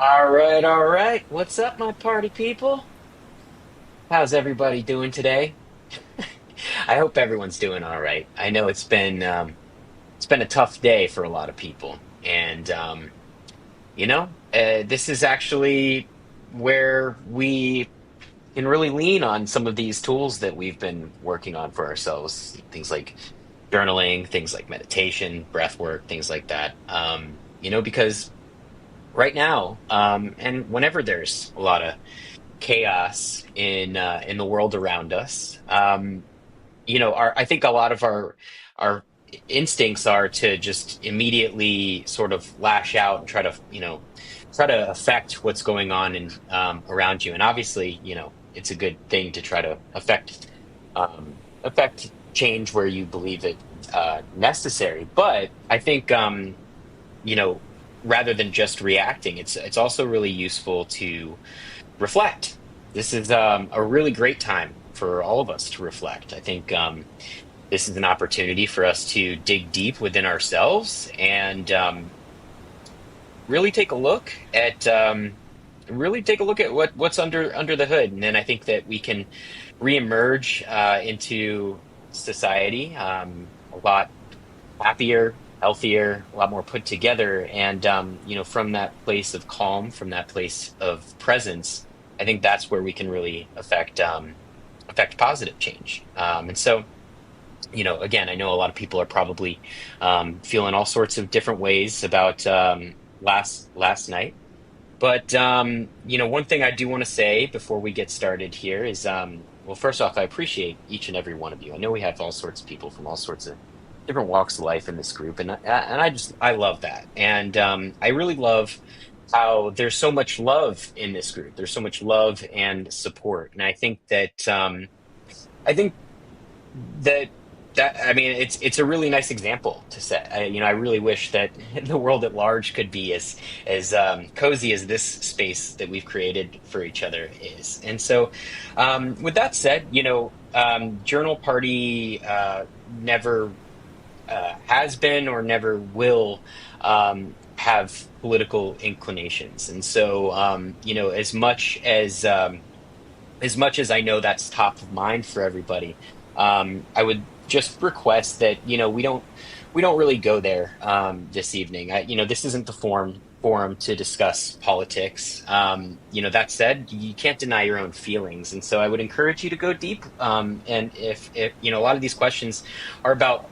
All right, all right. What's up, my party people? How's everybody doing today? I hope everyone's doing all right. I know it's been a tough day for a lot of people, and this is actually where we can really lean on some of these tools that we've been working on for ourselves. Things like journaling, things like meditation, breath work, things like that. Because right now, and whenever there's a lot of chaos in the world around us. I think a lot of our instincts are to just immediately sort of lash out and try to affect what's going on around you. And obviously, it's a good thing to try to affect change where you believe it necessary. But I think you know rather than just reacting, it's also really useful to reflect. This is a really great time for all of us to reflect. I think this is an opportunity for us to dig deep within ourselves and really take a look at what's under the hood. And then I think that we can reemerge into society a lot happier, healthier, a lot more put together. And from that place of calm, from that place of presence, I think that's where we can really affect positive change. And so, again, I know a lot of people are probably feeling all sorts of different ways about last night. But one thing I do want to say before we get started here is, well, first off, I appreciate each and every one of you. I know we have all sorts of people from all sorts of different walks of life in this group, and I love that, and I really love how there's so much love in this group. There's so much love and support, and I think that I mean it's a really nice example to set. I really wish that the world at large could be as cozy as this space that we've created for each other is. And so, with that said, Journal Party never has been or never will have political inclinations. And so, as much as I know that's top of mind for everybody, I would just request that we don't really go there this evening. This isn't the forum to discuss politics. That said, you can't deny your own feelings, and so I would encourage you to go deep. And if a lot of these questions are about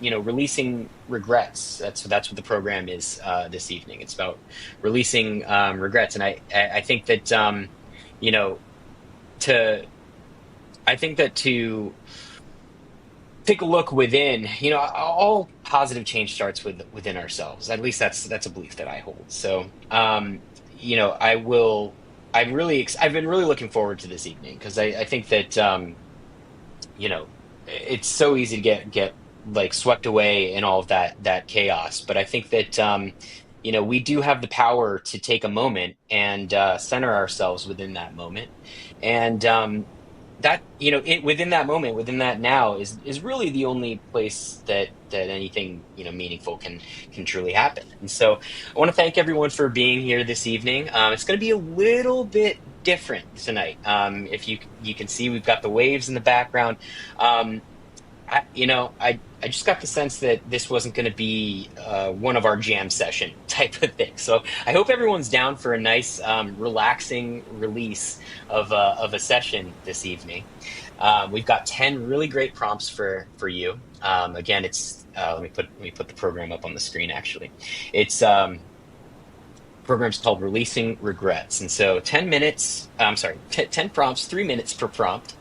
releasing regrets. That's what the program is this evening. It's about releasing regrets, and I think that you know to I think that to take a look within, all positive change starts within ourselves. At least that's a belief that I hold. So, I will. I've been really looking forward to this evening because I think that you know, it's so easy to get like swept away in all of that chaos. But I think that we do have the power to take a moment and center ourselves within that moment, and within that moment, within that now, is really the only place that anything meaningful can truly happen. And so I want to thank everyone for being here this evening. It's going to be a little bit different tonight. If you can see, we've got the waves in the background. I just got the sense that this wasn't going to be one of our jam session type of thing. So I hope everyone's down for a nice, relaxing release of a session this evening. We've got 10 really great prompts for you. Again, it's let me put the program up on the screen. Actually, it's program's called Releasing Regrets, and so 10 minutes. I'm sorry, 10 prompts, 3 minutes per prompt.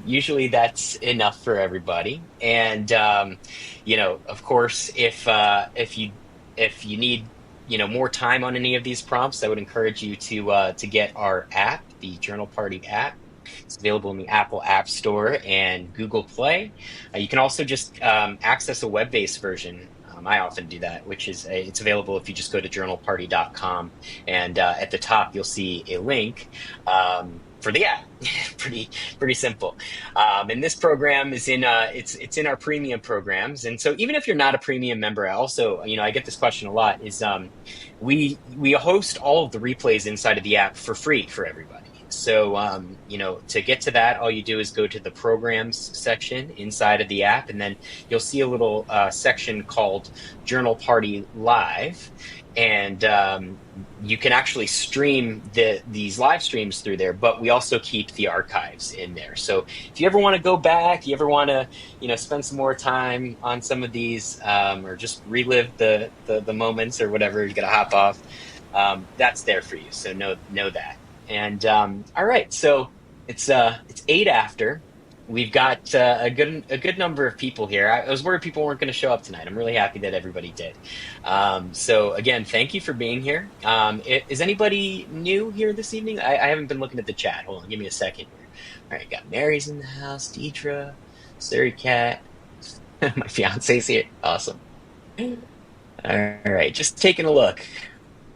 Usually that's enough for everybody. And of course, if you need more time on any of these prompts, I would encourage you to get our app, the Journal Party app. It's available in the Apple App Store and Google Play. You can also just access a web-based version. I often do that, which is it's available if you just go to journalparty.com, and at the top you'll see a link for the app. Pretty simple. And this program is it's in our premium programs. And so even if you're not a premium member, I also I get this question a lot: is we host all of the replays inside of the app for free for everybody. So, to get to that, all you do is go to the programs section inside of the app, and then you'll see a little section called Journal Party Live, and you can actually stream these live streams through there. But we also keep the archives in there. So if you ever want to go back, you ever want to, spend some more time on some of these, or just relive the moments or whatever, you got to hop off. That's there for you. So know that. And all right, so it's 8 after. We've got a good number of people here. I was worried people weren't going to show up tonight. I'm really happy that everybody did. So again, thank you for being here. Is anybody new here this evening? I haven't been looking at the chat. Hold on, give me a second here. All right, got Mary's in the house, Deidre, Surrey Cat, my fiance's here. Awesome. All right, just taking a look.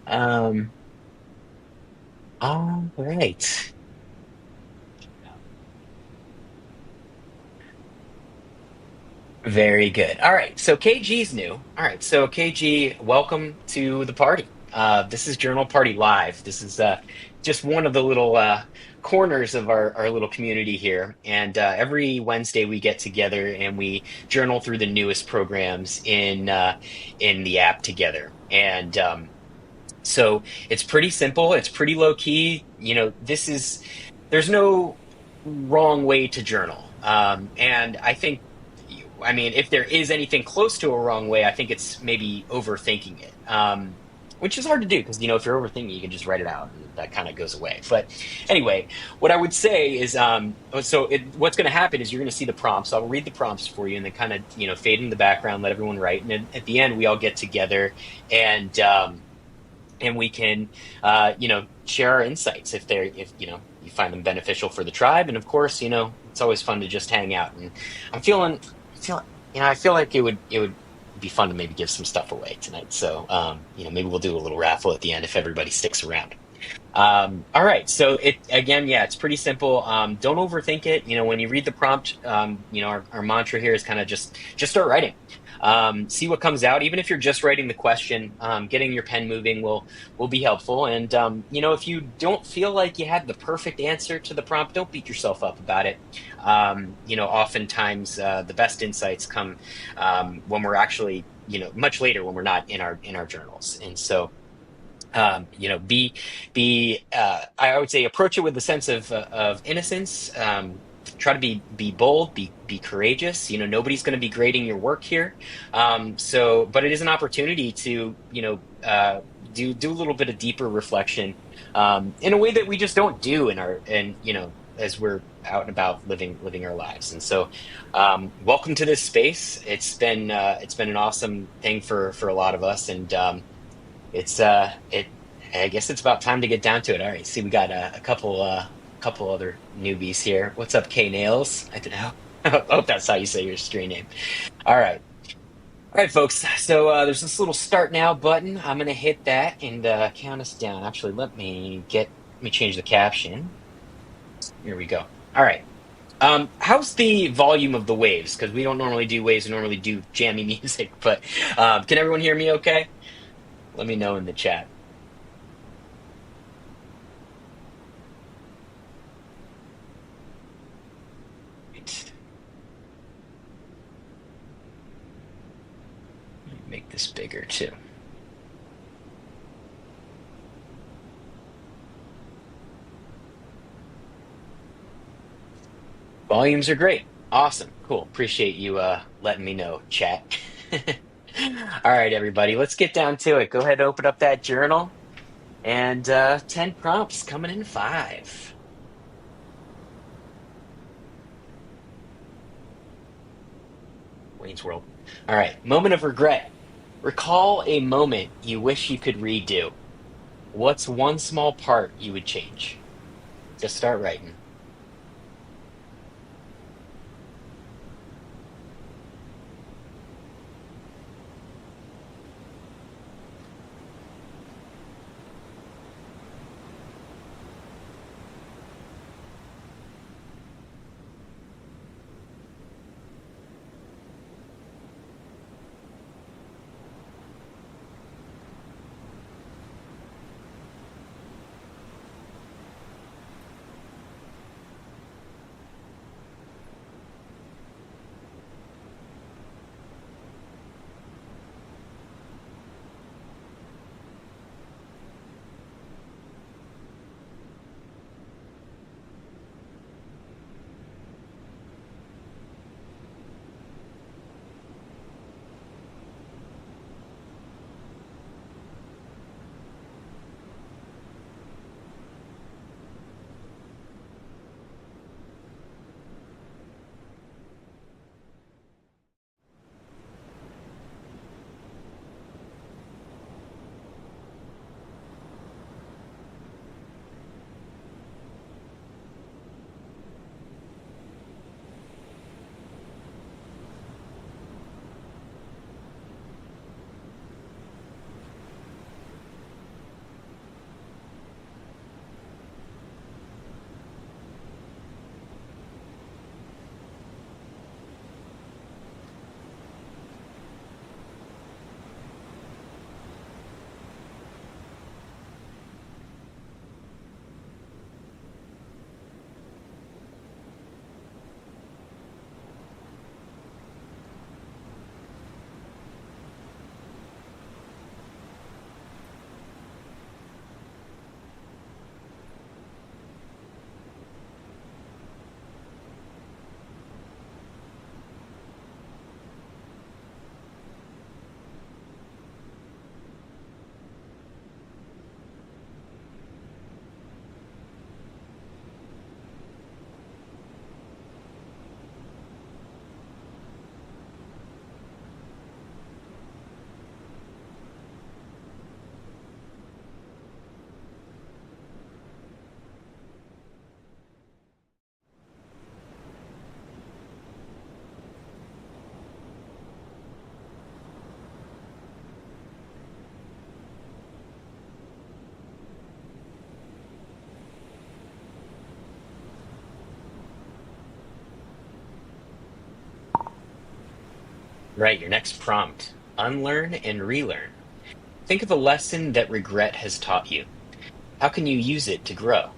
Um, all right. Very good. All right. So KG's new. All right. So KG, welcome to the party. This is Journal Party Live. This is just one of the little corners of our little community here. And every Wednesday we get together and we journal through the newest programs in the app together. And so it's pretty simple. It's pretty low key. There's no wrong way to journal. And I mean, if there is anything close to a wrong way, I think it's maybe overthinking it, which is hard to do because, if you're overthinking, you can just write it out and that kind of goes away. But anyway, what I would say is, what's going to happen is you're going to see the prompts. I'll read the prompts for you and then kind of, fade in the background, let everyone write. And then at the end, we all get together and we can, share our insights if you find them beneficial for the tribe. And of course, it's always fun to just hang out. And I feel like it would be fun to maybe give some stuff away tonight. So, maybe we'll do a little raffle at the end if everybody sticks around. All right. So it's pretty simple. Don't overthink it. When you read the prompt, our mantra here is kind of just start writing. See what comes out. Even if you're just writing the question, getting your pen moving will be helpful. And if you don't feel like you had the perfect answer to the prompt, don't beat yourself up about it. Oftentimes the best insights come when we're actually much later when we're not in our journals. And so I would say approach it with a sense of innocence. Try to be bold, be courageous. Nobody's going to be grading your work here. But it is an opportunity to, do a little bit of deeper reflection, in a way that we just don't do as we're out and about living our lives. And so, welcome to this space. It's been an awesome thing for a lot of us. And, I guess it's about time to get down to it. All right. See, we got a couple other newbies here. What's up, K Nails? I don't know. I hope that's how you say your stream name. All right. All right, folks. So there's this little start now button. I'm gonna hit that and count us down. Actually, let me change the caption. Here we go. All right. How's the volume of the waves? Because we don't normally do waves, we normally do jammy music. But can everyone hear me okay? Let me know in the chat. Make this bigger too. Volumes are great. Awesome. Cool. Appreciate you letting me know, chat. All right, everybody, let's get down to it. Go ahead, open up that journal. And 10 prompts coming in 5. Wayne's World. All right, moment of regret. Recall a moment you wish you could redo. What's one small part you would change? Just start writing. Right, your next prompt. Unlearn and relearn. Think of a lesson that regret has taught you. How can you use it to grow?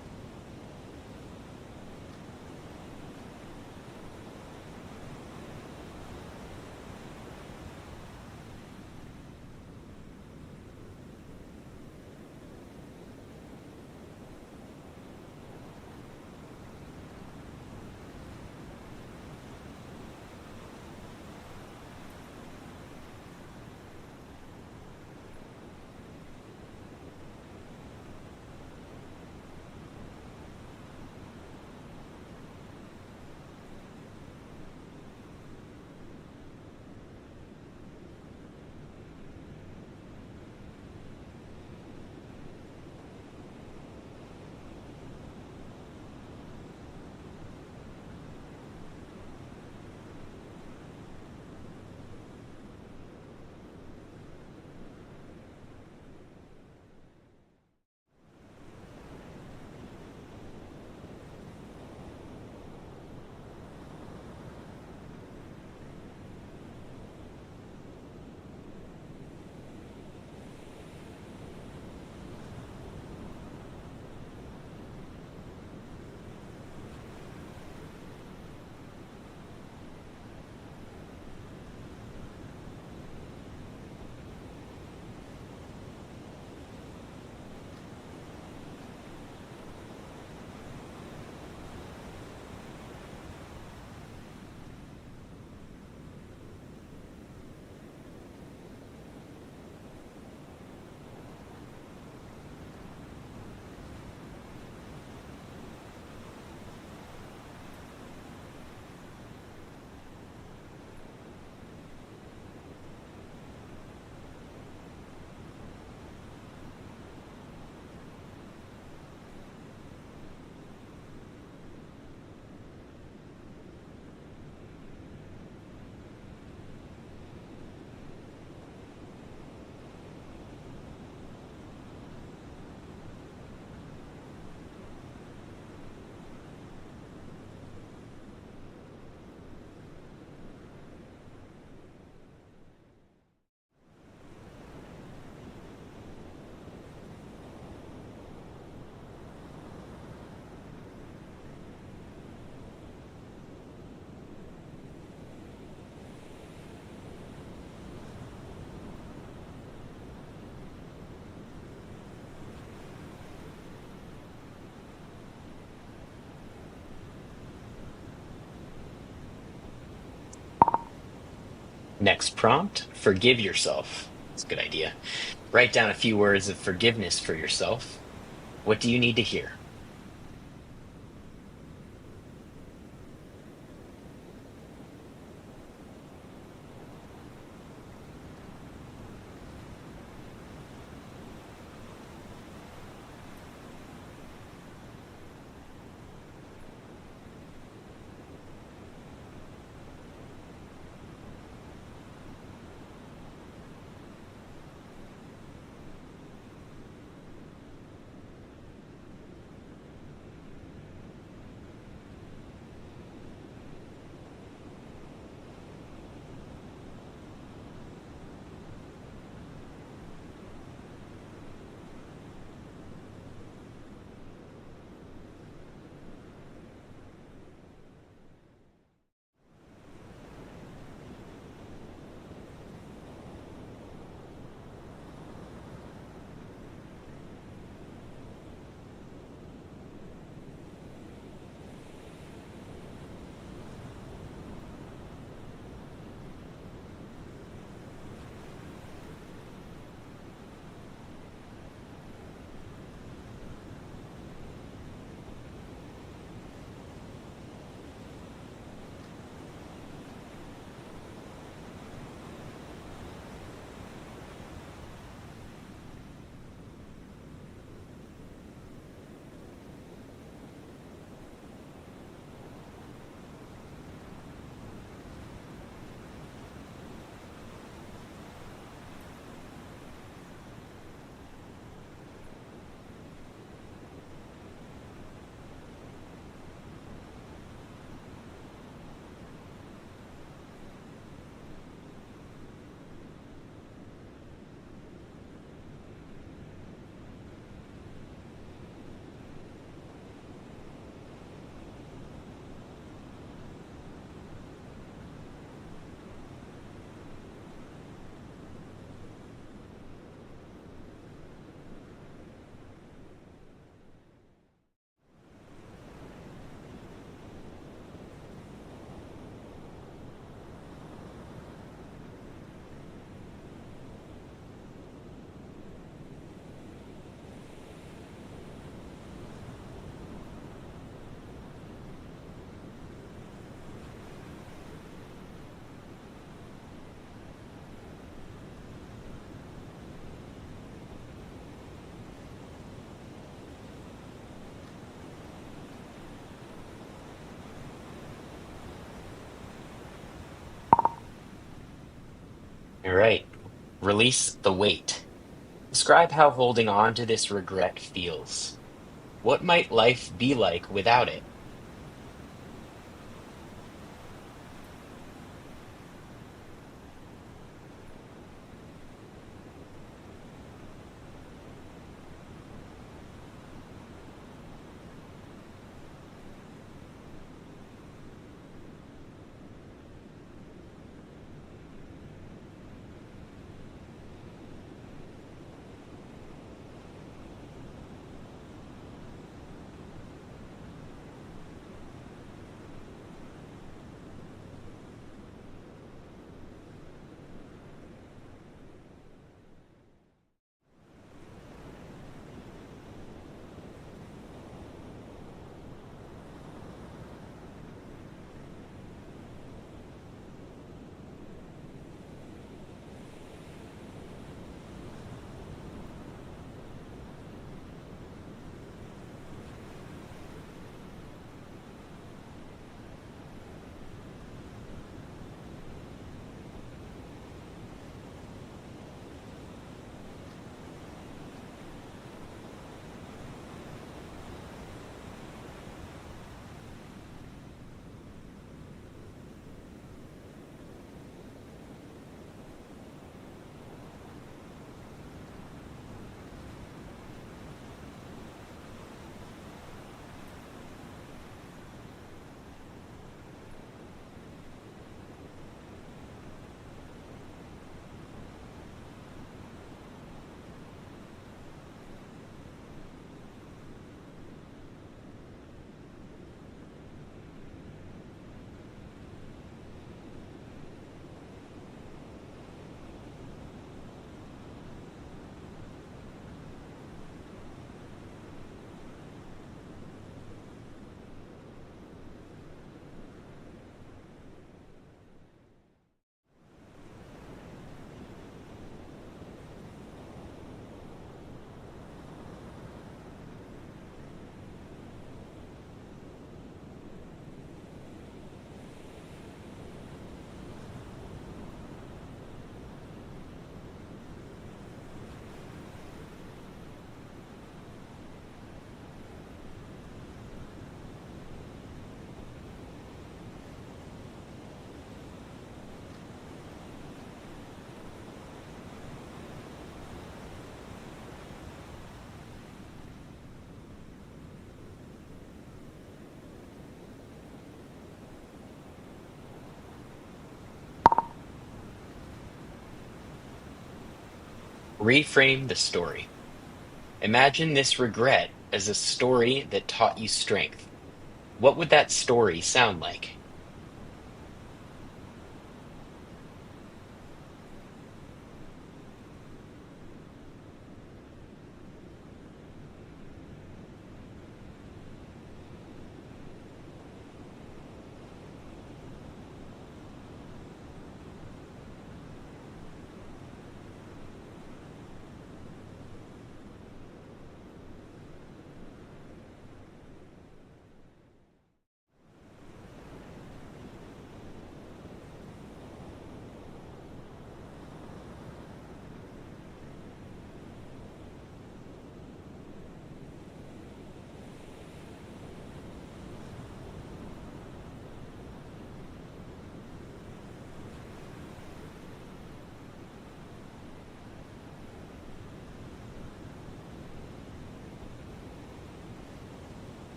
Next prompt, forgive yourself. That's a good idea. Write down a few words of forgiveness for yourself. What do you need to hear? All right. Release the weight. Describe how holding on to this regret feels. What might life be like without it? Reframe the story. Imagine this regret as a story that taught you strength. What would that story sound like?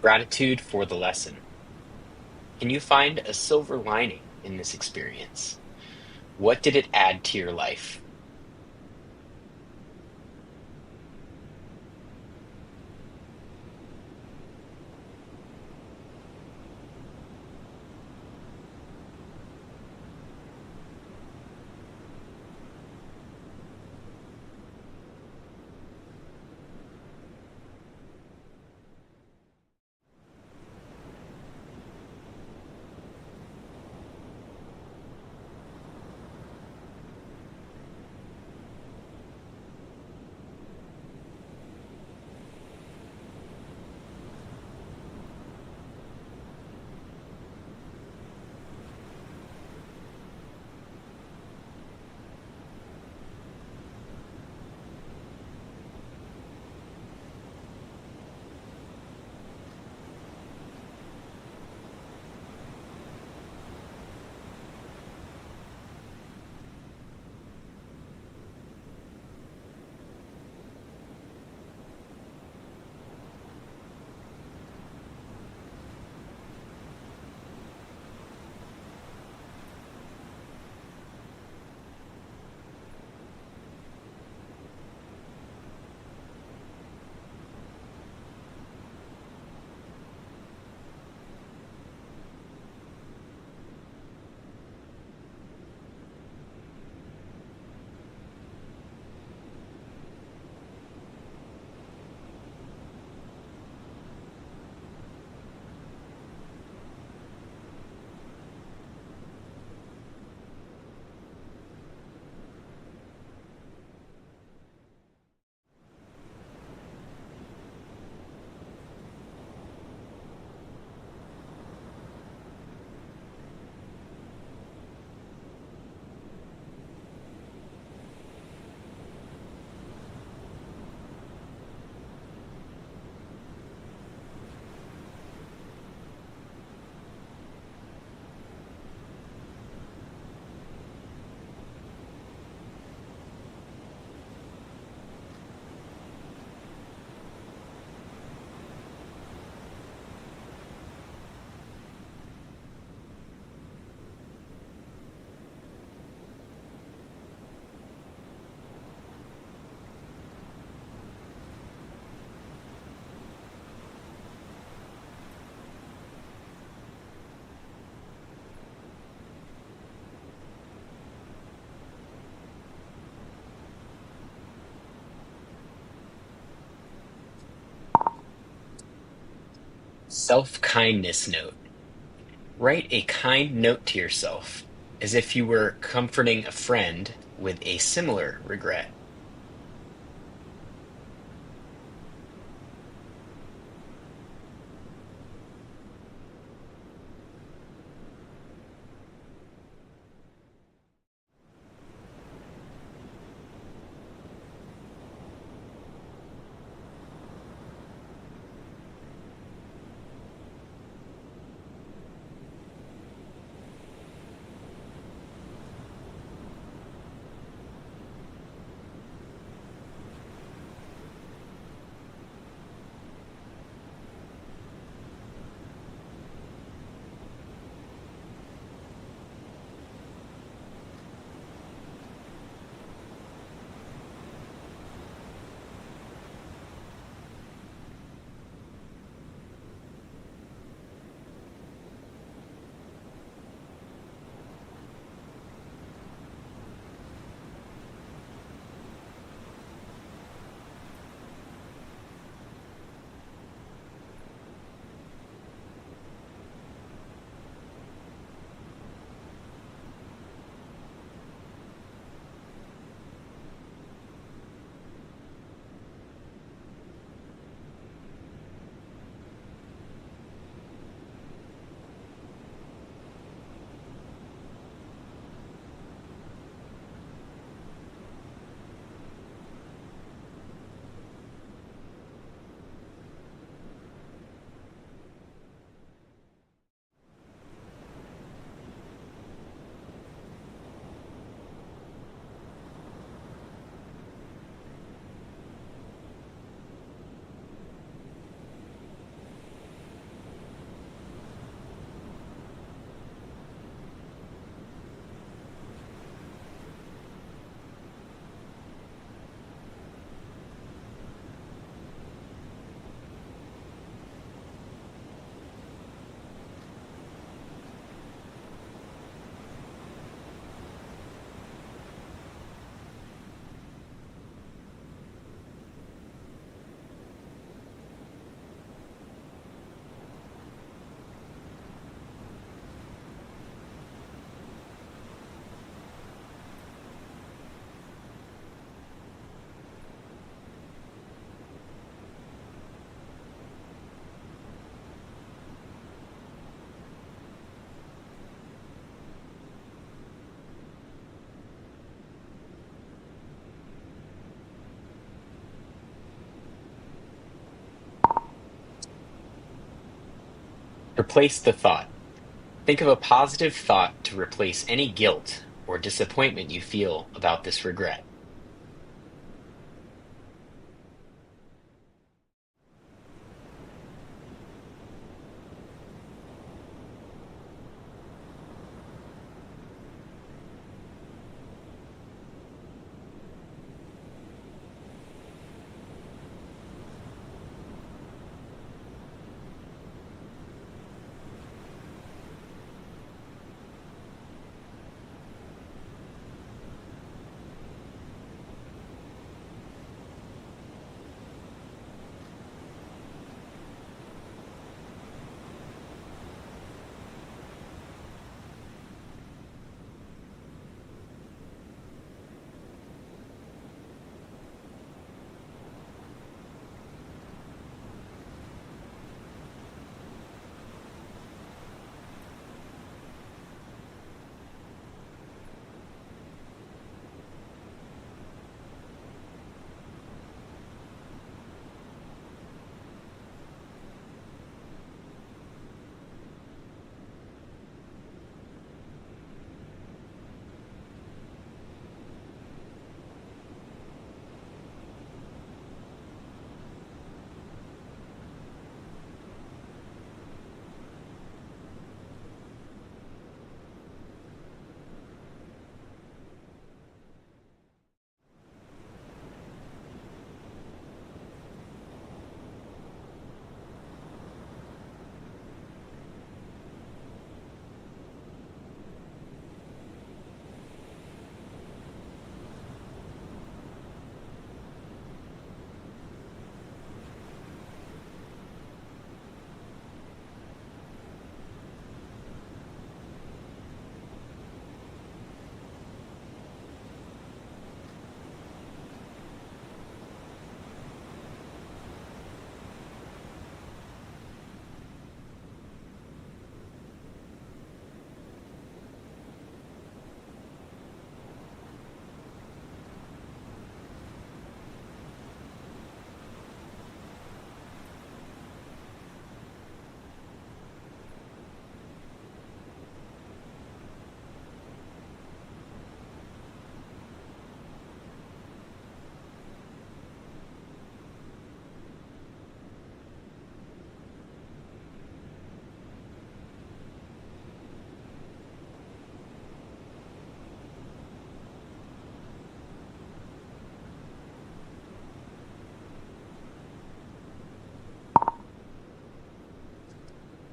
gratitude for the lesson. Can you find a silver lining in this experience? What did it add to your life? Self-kindness note. Write a kind note to yourself, as if you were comforting a friend with a similar regret. Replace the thought. Think of a positive thought to replace any guilt or disappointment you feel about this regret.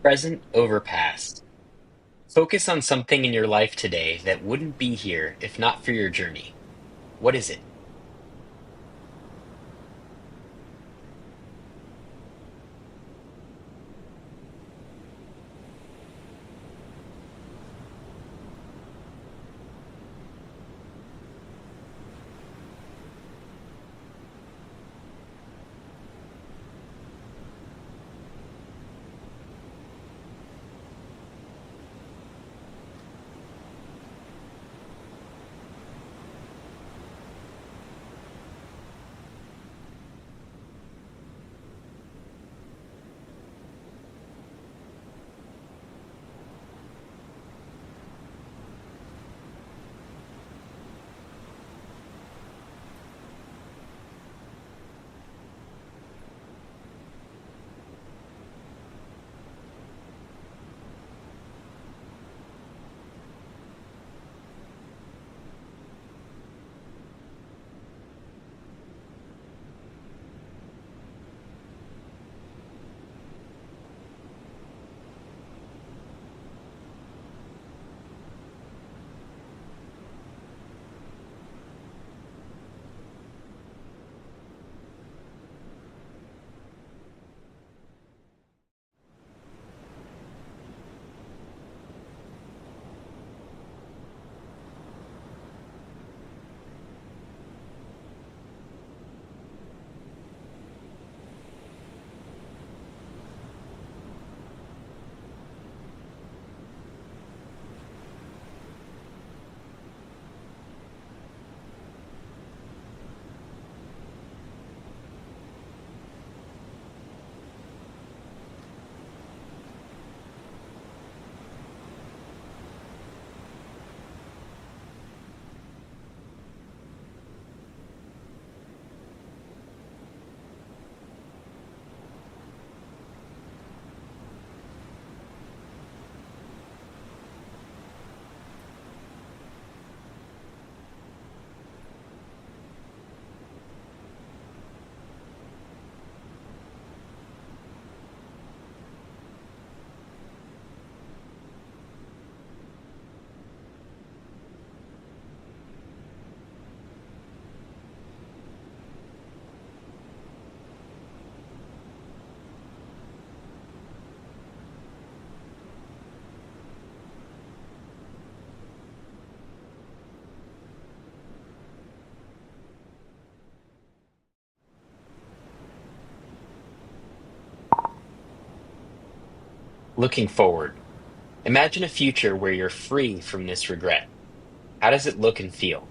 Present over past. Focus on something in your life today that wouldn't be here if not for your journey. What is it? Looking forward, imagine a future where you're free from this regret. How does it look and feel?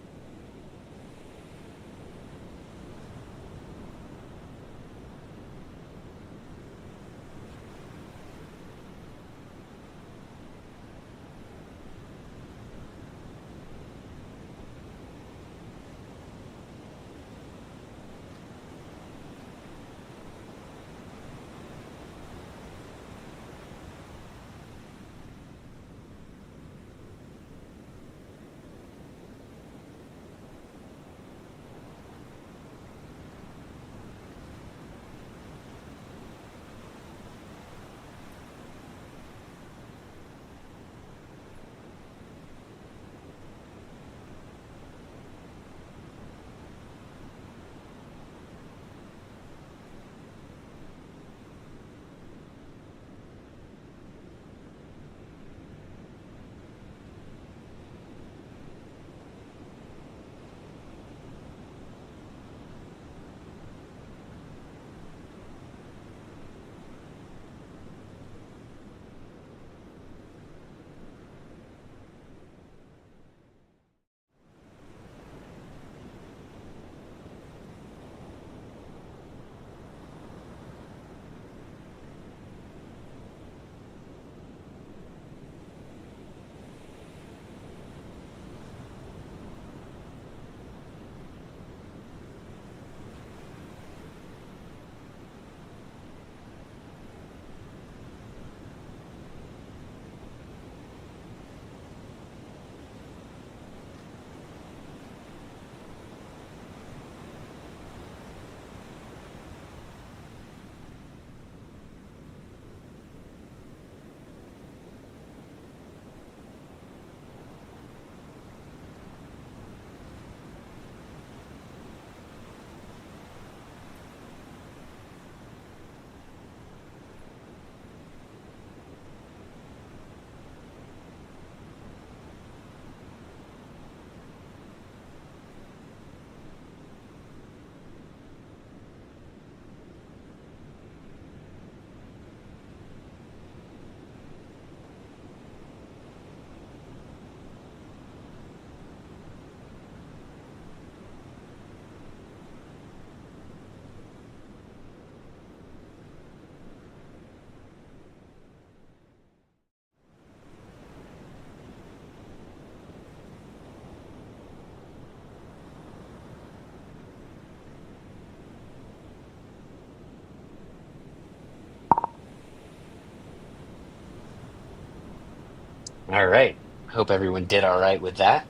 All right. Hope everyone did all right with that.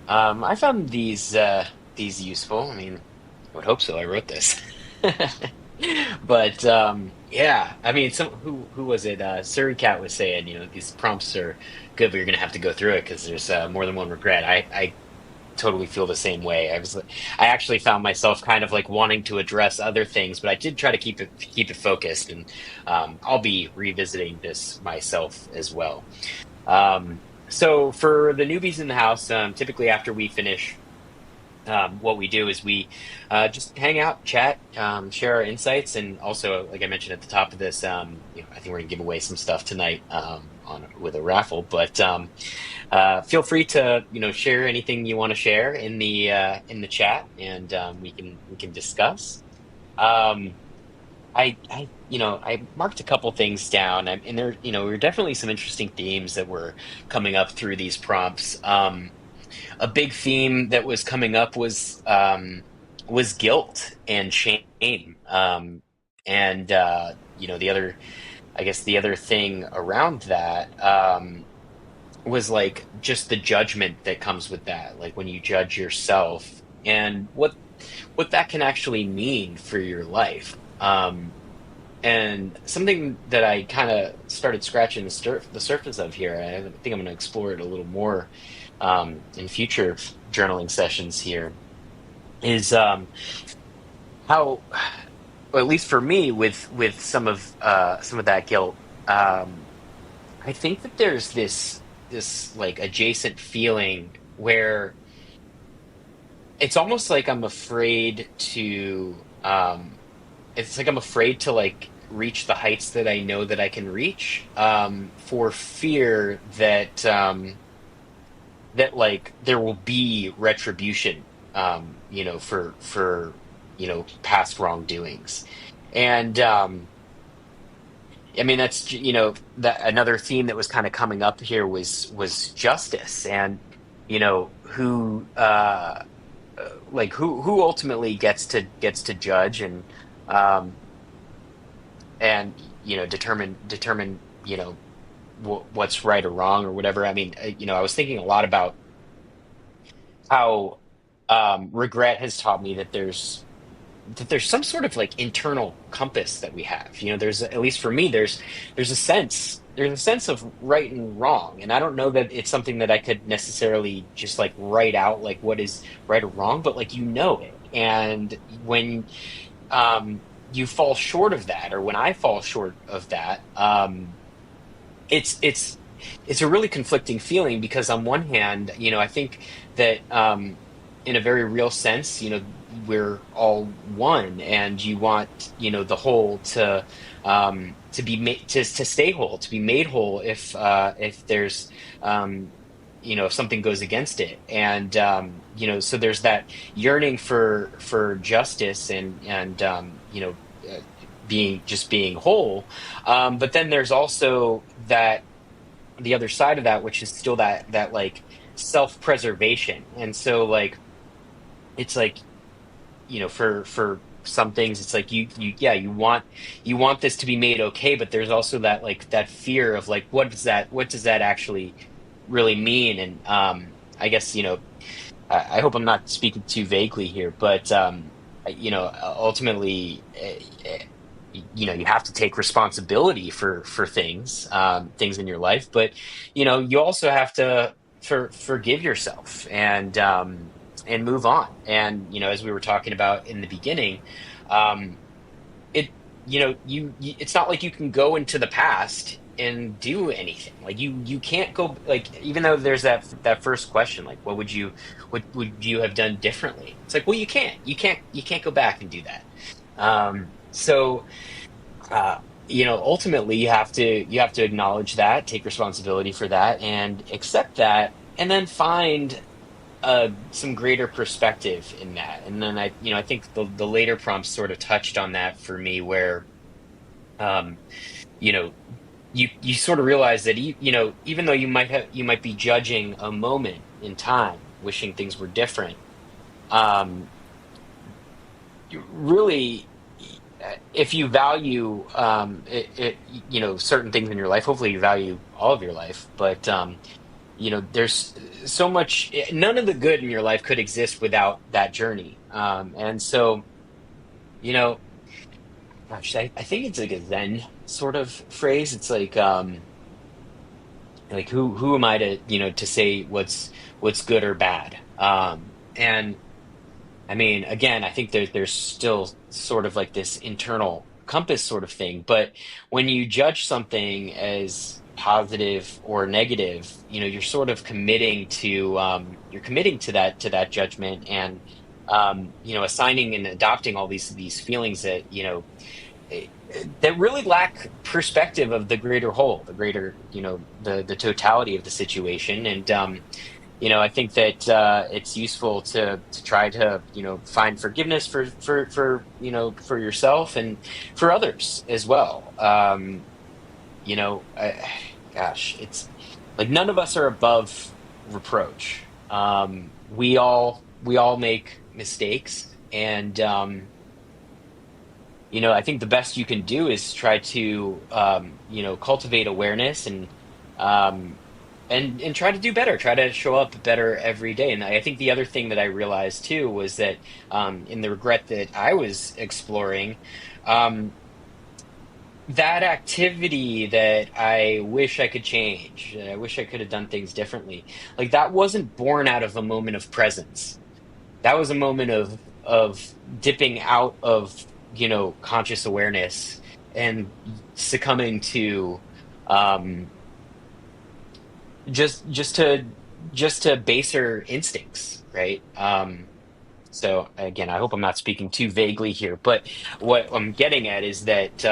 I found these useful. I mean, I would hope so. I wrote this. But yeah, I mean, some who was it? Surrey Cat was saying, these prompts are good, but you're gonna have to go through it because there's more than one regret. I totally feel the same way. I actually found myself kind of like wanting to address other things, but I did try to keep it focused, and I'll be revisiting this myself as well. So for the newbies in the house, typically after we finish, what we do is we just hang out, chat, share our insights, and also, like I mentioned at the top of this, I think we're gonna give away some stuff tonight on with a raffle. But feel free to share anything you want to share in the chat, and we can discuss. Um, I marked a couple things down, and there were definitely some interesting themes that were coming up through these prompts. A big theme that was coming up was guilt and shame. And the other, I guess the other thing around that was like just the judgment that comes with that, like when you judge yourself and what that can actually mean for your life. And something that I kind of started scratching the surface of here, I think I'm going to explore it a little more in future journaling sessions here, is how, or at least for me, with some of that guilt, I think that there's this like adjacent feeling where it's almost like I'm afraid to, it's like I'm afraid to like reach the heights that I know that I can reach, for fear that that like there will be retribution, for past wrongdoings. And I mean, that's that another theme that was kind of coming up here was justice, and who like who ultimately gets to judge, um and determine what's right or wrong or whatever. I mean, I was thinking a lot about how regret has taught me that there's some sort of like internal compass that we have. There's, at least for me, there's a sense of right and wrong, and I don't know that it's something that I could necessarily just like write out like what is right or wrong, but like it. And when you fall short of that, or when I fall short of that, it's it's it's a really conflicting feeling, because on one hand, I think that, in a very real sense, we're all one, and you want, the whole to be made to stay whole, to be made whole, if there's, if something goes against it. And so there's that yearning for justice, and uh, being whole. But then there's also that the other side of that, which is still that like self-preservation. And so like it's like, for some things, it's like you want this to be made okay, but there's also that, like, that fear of like, what does that actually really mean? And I guess, I hope I'm not speaking too vaguely here, but ultimately, you have to take responsibility for things in your life, but you also have to forgive yourself, and move on. And as we were talking about in the beginning, um, it it's not like you can go into the past and do anything. Like, you can't go, like, even though there's that first question, like, what would you have done differently? It's like, well, you can't go back and do that. So ultimately, you have to acknowledge that, take responsibility for that, and accept that, and then find some greater perspective in that. And then I think the later prompts sort of touched on that for me, where um, you know you sort of realize that, even though you might be judging a moment in time, wishing things were different, um, really, if you value, certain things in your life, hopefully you value all of your life. But there's so much. None of the good in your life could exist without that journey. And so, you know, gosh, I think it's like a Zen sort of phrase. It's like who am I to say what's good or bad? And I mean, again, I think there's still sort of like this internal compass sort of thing. But when you judge something as positive or negative, you're sort of committing to that judgment, and assigning and adopting all these feelings that eh, that really lack perspective of the greater whole, the greater, the totality of the situation. And I think that it's useful to try to find forgiveness for yourself and for others as well. Gosh, it's like none of us are above reproach. We all make mistakes, and I think the best you can do is try to cultivate awareness, um, and try to do better, try to show up better every day. And I think the other thing that I realized too was that, in the regret that I was exploring, um, that activity that I wish I could change, that I wish I could have done things differently, like, that wasn't born out of a moment of presence. That was a moment of dipping out of conscious awareness, and succumbing to, um, just to baser instincts, right? So again, I hope I'm not speaking too vaguely here, but what I'm getting at is that.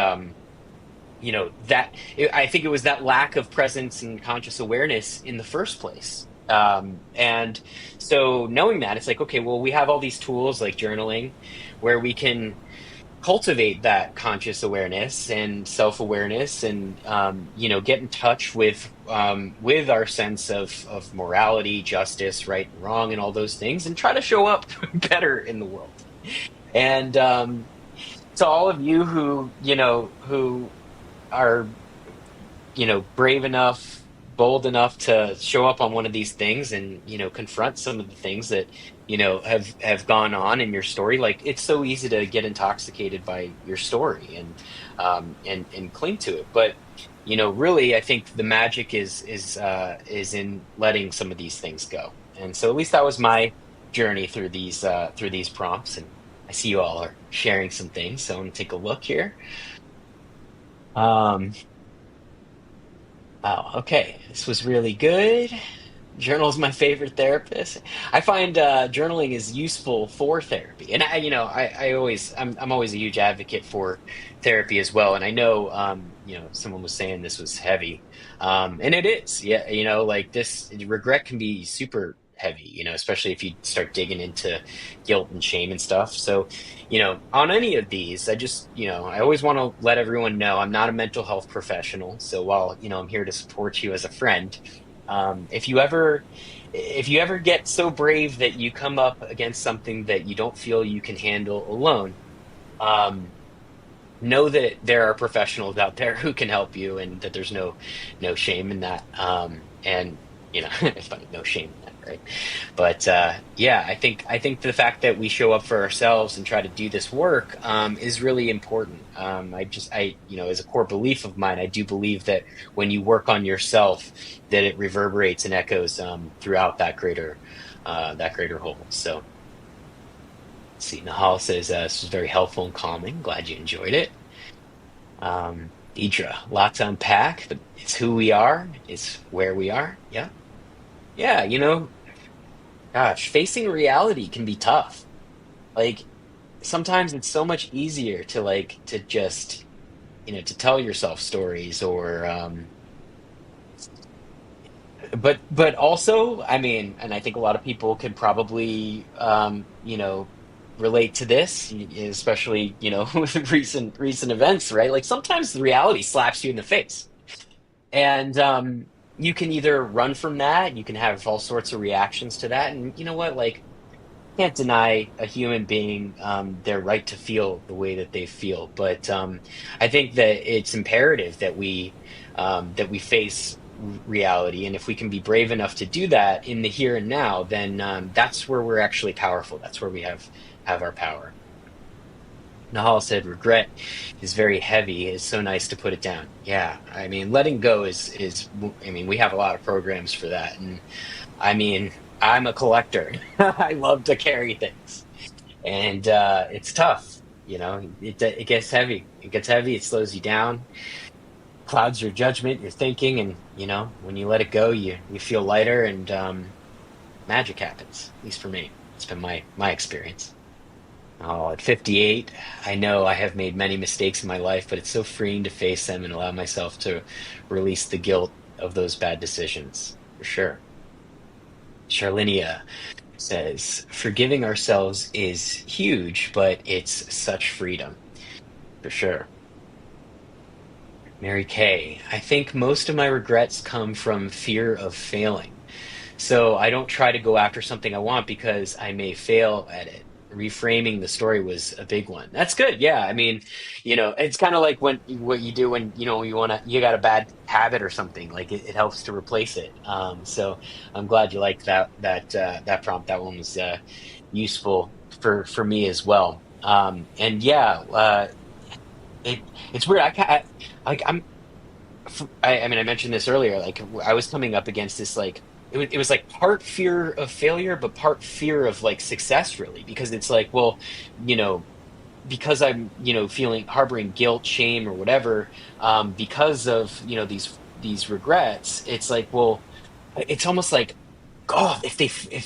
that I think it was that lack of presence and conscious awareness in the first place. And so knowing that, it's like, okay, well, we have all these tools like journaling where we can cultivate that conscious awareness and self-awareness, and get in touch with our sense of morality, justice, right and wrong, and all those things, and try to show up better in the world. And to all of you who are brave enough, bold enough to show up on one of these things and confront some of the things that have gone on in your story. Like, it's so easy to get intoxicated by your story and cling to it, but really, I think the magic is in letting some of these things go. And so at least that was my journey through these prompts. And I see you all are sharing some things, so I'm gonna take a look here. um Oh, okay. This was really good. Journal is my favorite therapist. I find journaling is useful for therapy, and I'm always a huge advocate for therapy as well. And I know, someone was saying this was heavy, and it is. Yeah, like this regret can be super heavy. Especially if you start digging into guilt and shame and stuff. So, on any of these, I always want to let everyone know I'm not a mental health professional. So while, I'm here to support you as a friend, if you ever get so brave that you come up against something that you don't feel you can handle alone, um, know that there are professionals out there who can help you, and that there's no shame in that. And it's funny, no shame in that, right? But yeah, I think the fact that we show up for ourselves and try to do this work is really important. As a core belief of mine, I do believe that when you work on yourself, that it reverberates and echoes throughout that greater whole. So, let's see, Nahal says this was very helpful and calming. Glad you enjoyed it. Deidre, lots to unpack, but it's who we are, it's where we are. Yeah. Yeah, gosh, facing reality can be tough. Like, sometimes it's so much easier to just, to tell yourself stories, or but also, I mean, and I think a lot of people could probably relate to this, especially, with recent events, right? Like, sometimes the reality slaps you in the face. And you can either run from that, you can have all sorts of reactions to that, and you know what? Like, can't deny a human being their right to feel the way that they feel. But I think that it's imperative that we face reality, and if we can be brave enough to do that in the here and now, then that's where we're actually powerful. That's where we have our power. Nahal said, "Regret is very heavy. It's so nice to put it down." Yeah, I mean, letting go is. I mean, we have a lot of programs for that, and I mean, I'm a collector. I love to carry things, and it's tough. It gets heavy. It gets heavy. It slows you down, clouds your judgment, your thinking, and when you let it go, you feel lighter, and magic happens. At least for me, it's been my experience. Oh, at 58, I know I have made many mistakes in my life, but it's so freeing to face them and allow myself to release the guilt of those bad decisions. For sure. Charlinia says, forgiving ourselves is huge, but it's such freedom. For sure. Mary Kay, I think most of my regrets come from fear of failing. So I don't try to go after something I want because I may fail at it. Reframing the story was a big one. That's good. Yeah. I mean, it's kind of like what you do when, you got a bad habit or something, like it helps to replace it. So I'm glad you liked that prompt. That one was useful for me as well. And yeah, it it's weird. Like I mean, I mentioned this earlier. Like, I was coming up against this, like, it was like part fear of failure, but part fear of like success, really, because it's like, well, you know, because I'm, feeling harboring guilt, shame, or whatever, because of these regrets. It's like, well, it's almost like, oh, if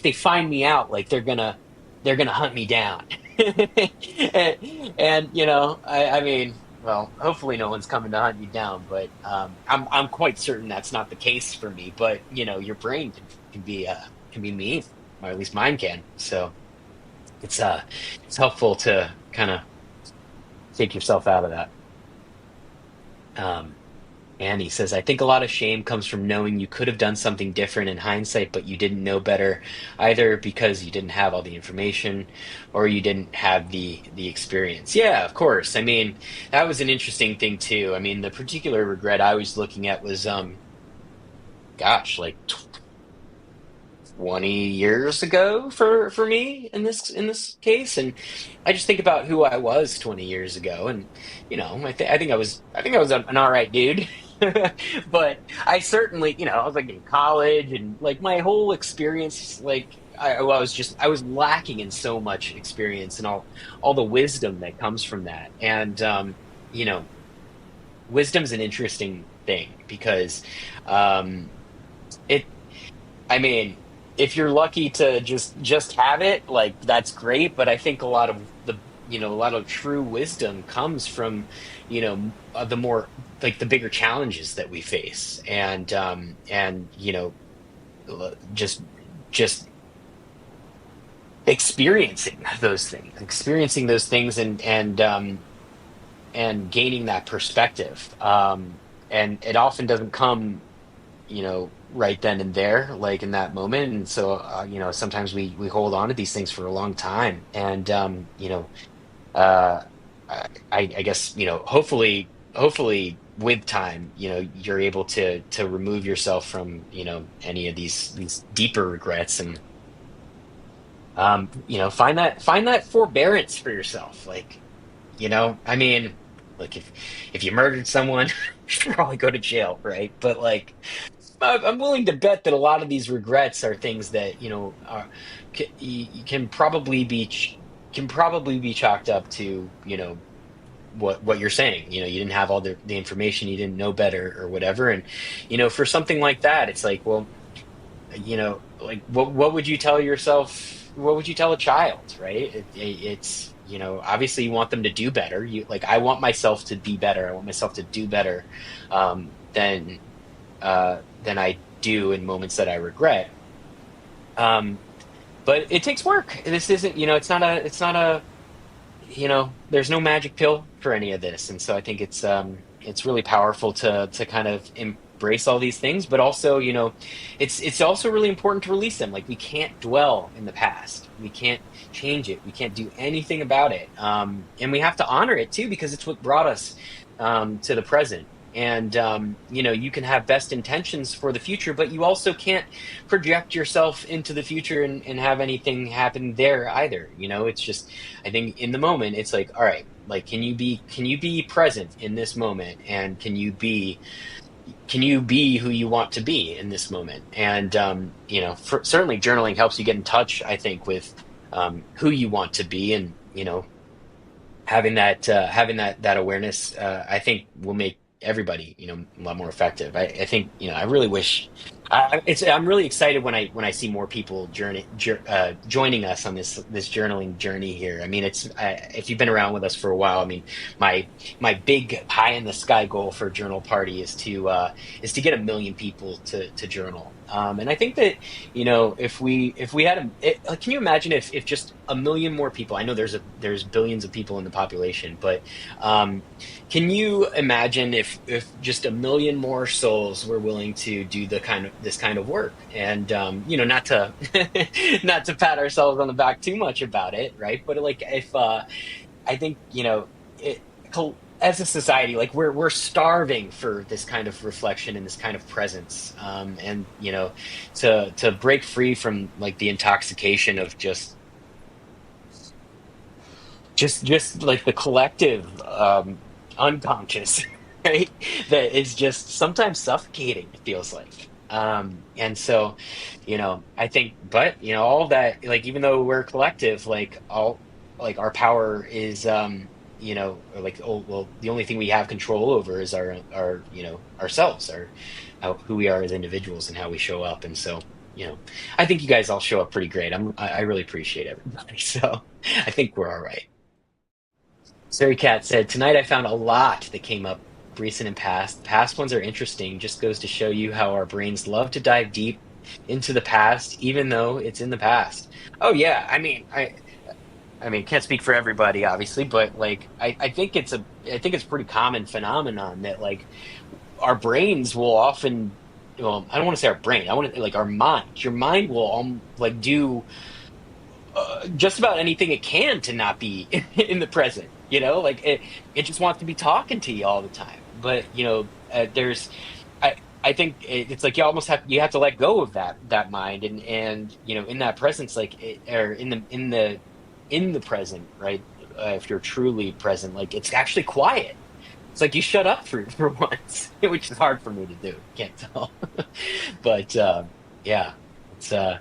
they find me out, like they're gonna hunt me down, and I mean. well, hopefully no one's coming to hunt you down, but I'm quite certain that's not the case for me. But your brain can be mean, or at least mine can. So it's uh it's helpful to kind of take yourself out of that. Um, Annie says, I think a lot of shame comes from knowing you could have done something different in hindsight, but you didn't know better, either because you didn't have all the information or you didn't have the experience. Yeah, of course. I mean, that was an interesting thing too. I mean, the particular regret I was looking at was gosh, like 20 years ago for me in this case, and I just think about who I was 20 years ago, and I think I think I was an all right dude. But I certainly, I was like in college, and like my whole experience, like I was lacking in so much experience and all the wisdom that comes from that. And you know wisdom's an interesting thing because um it I mean, if you're lucky to just have it, like that's great. But I think a lot of a lot of true wisdom comes from, the more like the bigger challenges that we face, and just just experiencing those things, and gaining that perspective. And it often doesn't come right then and there, like in that moment. And so, sometimes we hold on to these things for a long time. And, uh, I guess, hopefully with time, you're able to remove yourself from, any of these deeper regrets, and, find that forbearance for yourself. Like, I mean, like if you murdered someone, you should probably go to jail, right? But like, I'm willing to bet that a lot of these regrets are things that can probably can probably be chalked up to what you're saying. You didn't have all the information, you didn't know better or whatever. And for something like that, it's like, well, like what would you tell yourself? What would you tell a child, right? It's obviously you want them to do better. I want myself to be better. I want myself to do better, than than I do in moments that I regret. Um, but it takes work. This isn't, it's not a, there's no magic pill for any of this. And so I think it's really powerful to kind of embrace all these things, but also, it's also really important to release them. Like, we can't dwell in the past. We can't change it. We can't do anything about it. And we have to honor it too, because it's what brought us to the present. And you can have best intentions for the future, but you also can't project yourself into the future and have anything happen there either. It's just, I think in the moment, it's like, all right, like, can you be present in this moment, and can you be who you want to be in this moment? And certainly journaling helps you get in touch, I think, with who you want to be. And having that awareness, I think, will make everybody a lot more effective. I think, I really wish, I'm really excited when I see more people joining us on this journaling journey here. I mean, if you've been around with us for a while, I mean, my big pie in the sky goal for Journal Party is to get 1 million people to journal. And I think that, if we had can you imagine if just 1 million more people? I know there's billions of people in the population, but can you imagine if just 1 million more souls were willing to do this kind of work? And not to not to pat ourselves on the back too much about it, right? But like, if I think, it, as a society, like, we're starving for this kind of reflection and this kind of presence, and to break free from, like, the intoxication of just like the collective unconscious, right? That is just sometimes suffocating, it feels like. And so, I think, but all that, like, even though we're collective, like, our power is, like, oh well, the only thing we have control over is our ourselves, who we are as individuals and how we show up. And so, I think you guys all show up pretty great. I really appreciate everybody. So I think we're all right. Sorry Cat said, tonight I found a lot that came up recent and past. Past ones are interesting, just goes to show you how our brains love to dive deep into the past, even though it's in the past. Oh yeah, I mean, can't speak for everybody, obviously, but like I think it's a pretty common phenomenon that like our brains will often, well, I don't want to say our brain, I want to like our mind. Your mind will like do just about anything it can to not be in the present. Like it just wants to be talking to you all the time. But there's, I think it's like you have to let go of that mind and in that presence, like or in the present, right? If you're truly present, like it's actually quiet. It's like you shut up for once, which is hard for me to do. Can't tell, but yeah, it's the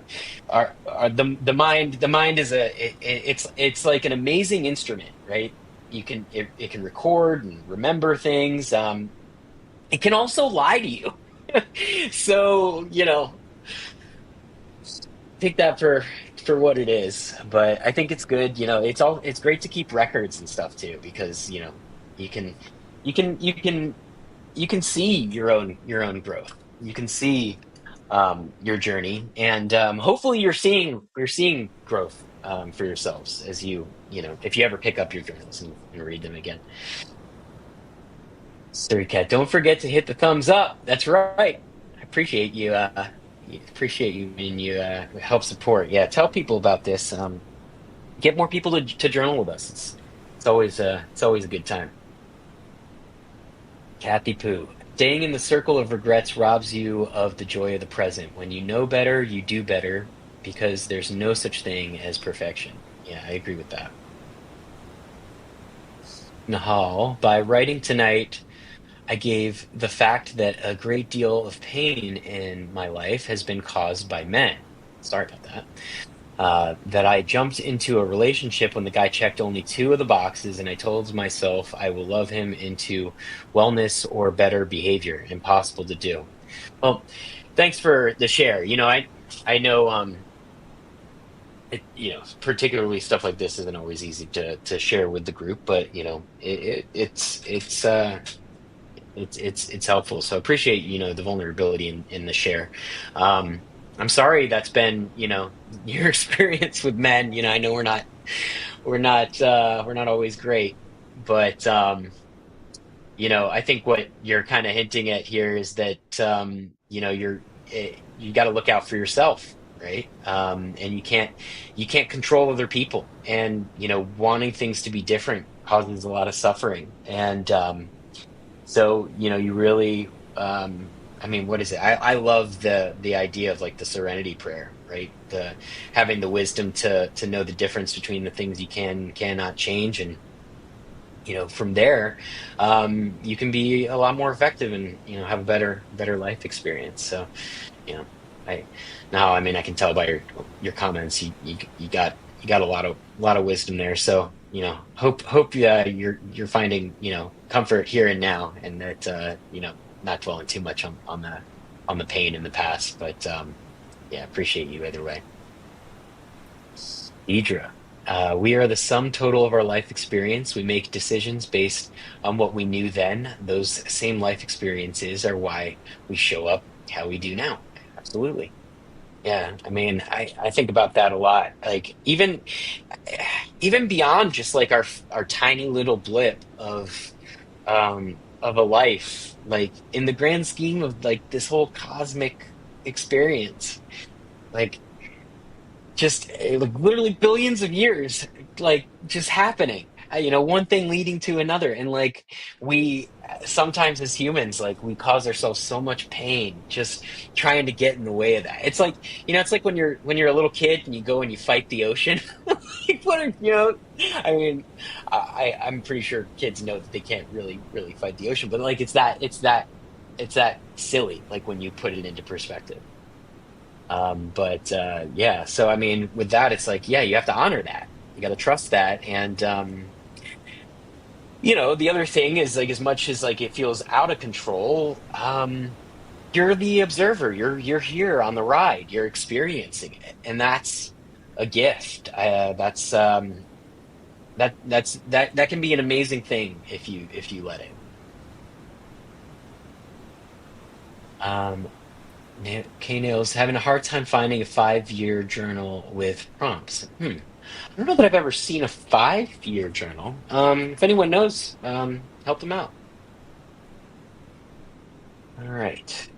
mind is it's like an amazing instrument, right? It can record and remember things. It can also lie to you. So take that for what it is. But I think it's good. It's great to keep records and stuff too, because you can you can you can you can see your own growth. You can see your journey, and hopefully you're seeing growth for yourselves as if you ever pick up your journals and read them again. Sorry, Cat. Don't forget to hit the thumbs up. That's right. I appreciate you. Appreciate you and you help support. Yeah, tell people about this. Get more people to journal with us. It's always a good time. Kathy Poo. Staying in the circle of regrets robs you of the joy of the present. When you know better, you do better because there's no such thing as perfection. Yeah, I agree with that. Nahal, by writing tonight, I gave the fact that a great deal of pain in my life has been caused by men. Sorry about that. That I jumped into a relationship when the guy checked only two of the boxes, and I told myself I will love him into wellness or better behavior. Impossible to do. Well, thanks for the share. I know particularly stuff like this isn't always easy to share with the group, but it's helpful. So appreciate the vulnerability in the share. I'm sorry that's been your experience with men. I know we're not always great, but I think what you're kind of hinting at here is that you got to look out for yourself, right? And you can't control other people, and wanting things to be different causes a lot of suffering, and so, you really, I mean, what is it? I love the idea of like the serenity prayer, right? The having the wisdom to know the difference between the things you cannot change, and from there, you can be a lot more effective and have a better life experience. So, you know, I now, I mean, I can tell by your comments, you got a lot of wisdom there. So, hope you're finding comfort here and now, and that not dwelling too much on the pain in the past. But yeah, appreciate you either way. Idra. We are the sum total of our life experience. We make decisions based on what we knew then. Those same life experiences are why we show up how we do now. Absolutely. Yeah, I mean, I think about that a lot. Like even beyond just like our tiny little blip of a life, like in the grand scheme of like this whole cosmic experience, like just like literally billions of years like just happening, one thing leading to another, and like we sometimes as humans, like we cause ourselves so much pain just trying to get in the way of that. It's like when you're a little kid and you go and you fight the ocean. Like, I mean, I'm pretty sure kids know that they can't really fight the ocean, but like it's that silly, like when you put it into perspective. But yeah, so I mean, with that, it's like, yeah, you have to honor that. You got to trust that. And the other thing is like, as much as like it feels out of control, you're the observer. You're here on the ride. You're experiencing it, and that's a gift. That's that can be an amazing thing if you let it. Um, K-Nail's having a hard time finding a 5-year journal with prompts. I don't know that I've ever seen a 5-year journal. If anyone knows, help them out. All right.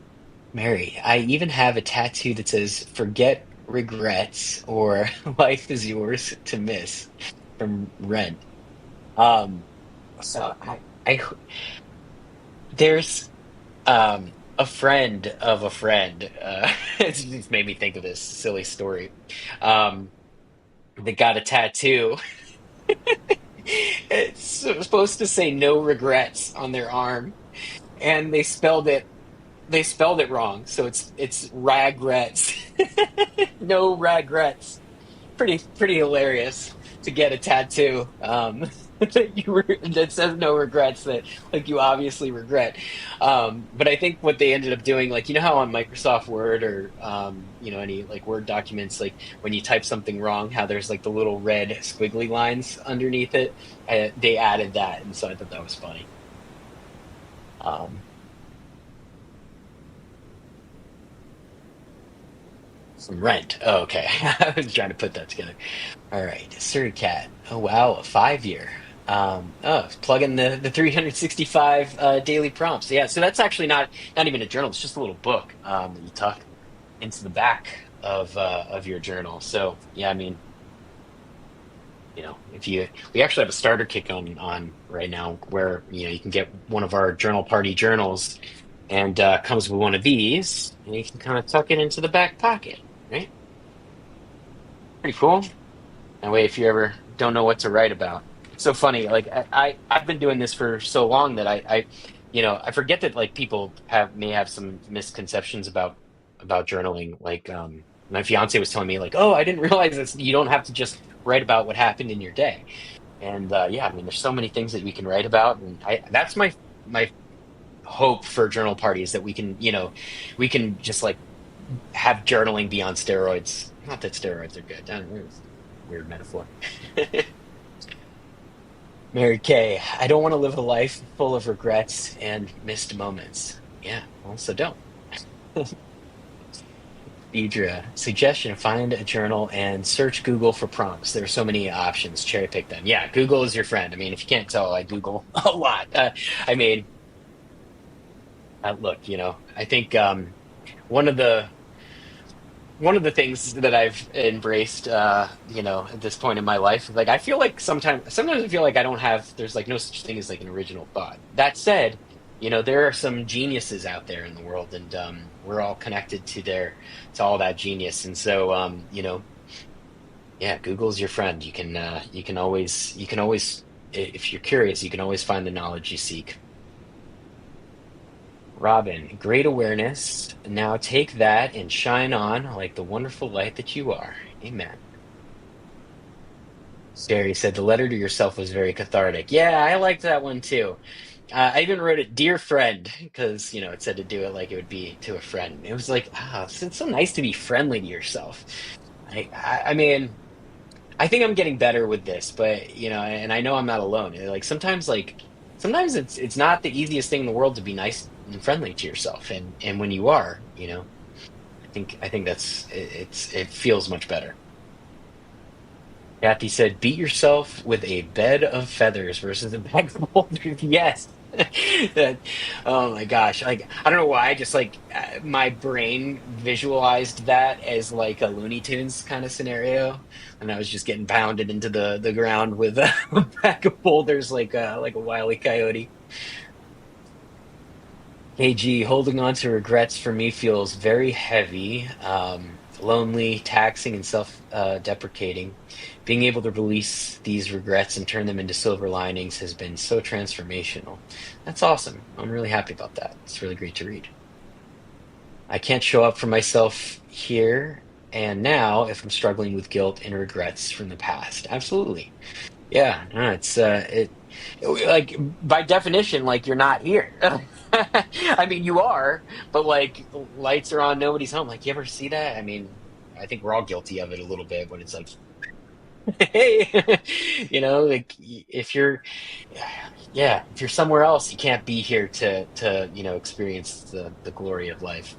Mary, I even have a tattoo that says "Forget regrets" or "Life is yours to miss" from Rent. Um, so I there's a friend of a friend. It's just made me think of this silly story. Um, that got a tattoo. It's supposed to say "No regrets" on their arm, and they spelled it wrong. So it's "ragrets." No regrets. Pretty hilarious to get a tattoo that says no regrets, that like you obviously regret. But I think what they ended up doing, like you know how on Microsoft Word or any like Word documents, like when you type something wrong, how there's like the little red squiggly lines underneath it. They added that, and so I thought that was funny. Um, some Rent. Oh, okay. I was trying to put that together. All right, Sir Cat. Oh wow, a 5-year. Plug in the 365 daily prompts. Yeah, so that's actually not even a journal. It's just a little book that you tuck into the back of your journal. So yeah, I mean, if you we actually have a starter kit on right now where you can get one of our journal party journals and comes with one of these, and you can kind of tuck it into the back pocket, right? Pretty cool. That way, if you ever don't know what to write about, it's so funny. Like I've been doing this for so long that I forget that like people may have some misconceptions about journaling. Like my fiance was telling me like, oh, I didn't realize this. You don't have to just write about what happened in your day. And yeah, I mean, there's so many things that we can write about, and I that's my hope for journal parties that we can just like have journaling be on steroids. Not that steroids are good. I don't know, it's a weird metaphor. Mary Kay, I don't want to live a life full of regrets and missed moments. Yeah, also don't. Deidre, suggestion, find a journal and search Google for prompts. There are so many options. Cherry pick them. Yeah, Google is your friend. I mean, if you can't tell, I Google a lot. I mean, look, I think one of the one of the things that I've embraced, at this point in my life, like I feel like sometimes I feel like I don't have, there's like no such thing as like an original thought. That said, there are some geniuses out there in the world, and we're all connected to all that genius. And so, yeah, Google's your friend. You can always, if you're curious, you can always find the knowledge you seek. Robin, great awareness. Now take that and shine on like the wonderful light that you are. Amen. Scary said the letter to yourself was very cathartic. Yeah, I liked that one too. I even wrote it, "Dear friend," because it said to do it like it would be to a friend. It was like, it's so nice to be friendly to yourself. I mean, I think I'm getting better with this, but and I know I'm not alone. Sometimes it's not the easiest thing in the world to be nice and friendly to yourself, and when you are, I think it feels much better. Kathy said, "Beat yourself with a bed of feathers versus a bag of boulders." Yes. That, oh my gosh. Like, I don't know why, just like my brain visualized that as like a Looney Tunes kind of scenario. And I was just getting pounded into the ground with a bag of boulders like a wily coyote. KG, holding on to regrets for me feels very heavy, lonely, taxing, and self deprecating. Being able to release these regrets and turn them into silver linings has been so transformational. That's awesome. I'm really happy about that. It's really great to read. I can't show up for myself here and now if I'm struggling with guilt and regrets from the past. Absolutely. Yeah, no, like by definition, like you're not here. I mean, you are, but like lights are on, nobody's home. Like, you ever see that? I mean, I think we're all guilty of it a little bit when it's like Hey, like if you're, yeah, if you're somewhere else, you can't be here to experience the glory of life.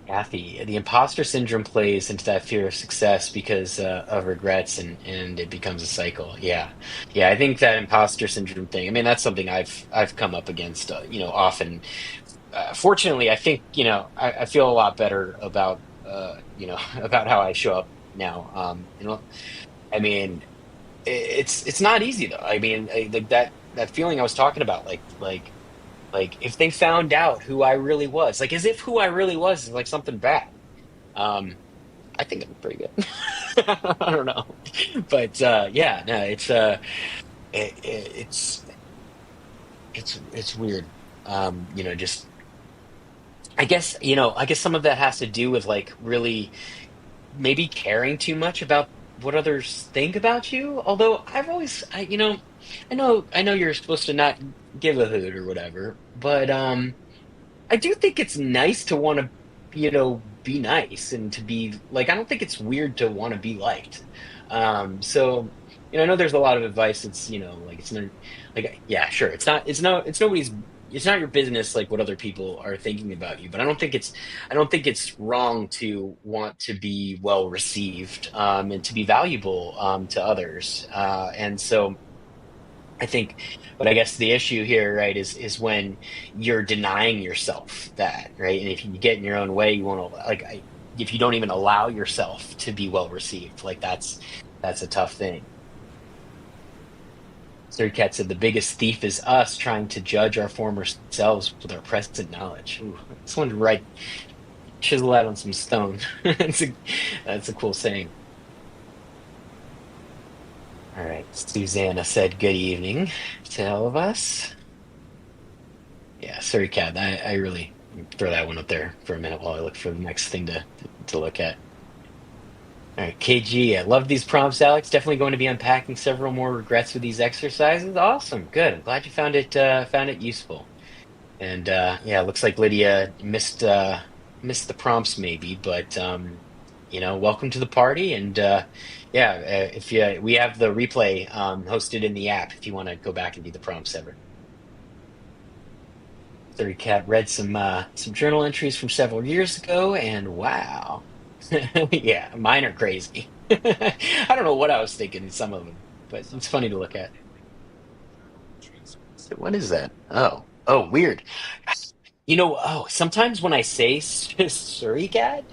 Kathy, the imposter syndrome plays into that fear of success because of regrets, and it becomes a cycle. Yeah, yeah, I think that imposter syndrome thing. I mean, that's something I've come up against, often. Fortunately, I think I feel a lot better about about how I show up now. I mean, it's not easy though. I mean, like that feeling I was talking about, like if they found out who I really was, like as if who I really was is like something bad. Um, I think I'm pretty good. I don't know, but yeah, no, it's it's weird. Just I guess some of that has to do with like really maybe caring too much about what others think about you. Although I've always, I know you're supposed to not give a hoot or whatever, but I do think it's nice to want to, be nice and to be like, I don't think it's weird to want to be liked. So, I know there's a lot of advice that's, like it's not like, yeah, sure. It's nobody's, it's not your business like what other people are thinking about you, but I don't think it's wrong to want to be well received, and to be valuable, to others. And so, I think, but I guess the issue here, right, is when you're denying yourself that, right? And if you get in your own way, you won't if you don't even allow yourself to be well received, like that's a tough thing. Sir Cat said the biggest thief is us trying to judge our former selves with our present knowledge. Ooh, this one's right, chisel that on some stone. That's a cool saying. All right, Susanna said good evening to all of us. Yeah, sorry, Cat. I really throw that one up there for a minute while I look for the next thing to look at. All right, KG. I love these prompts, Alex. Definitely going to be unpacking several more regrets with these exercises. Awesome, good. I'm glad you found it useful. And yeah, looks like Lydia missed the prompts maybe, but welcome to the party. And yeah, if you we have the replay hosted in the app if you want to go back and do the prompts ever. Third Cat read some journal entries from several years ago, and wow, yeah, mine are crazy. I don't know what I was thinking in some of them, but it's funny to look at. So what is that? Oh, weird. Sometimes when I say Surrey Cat,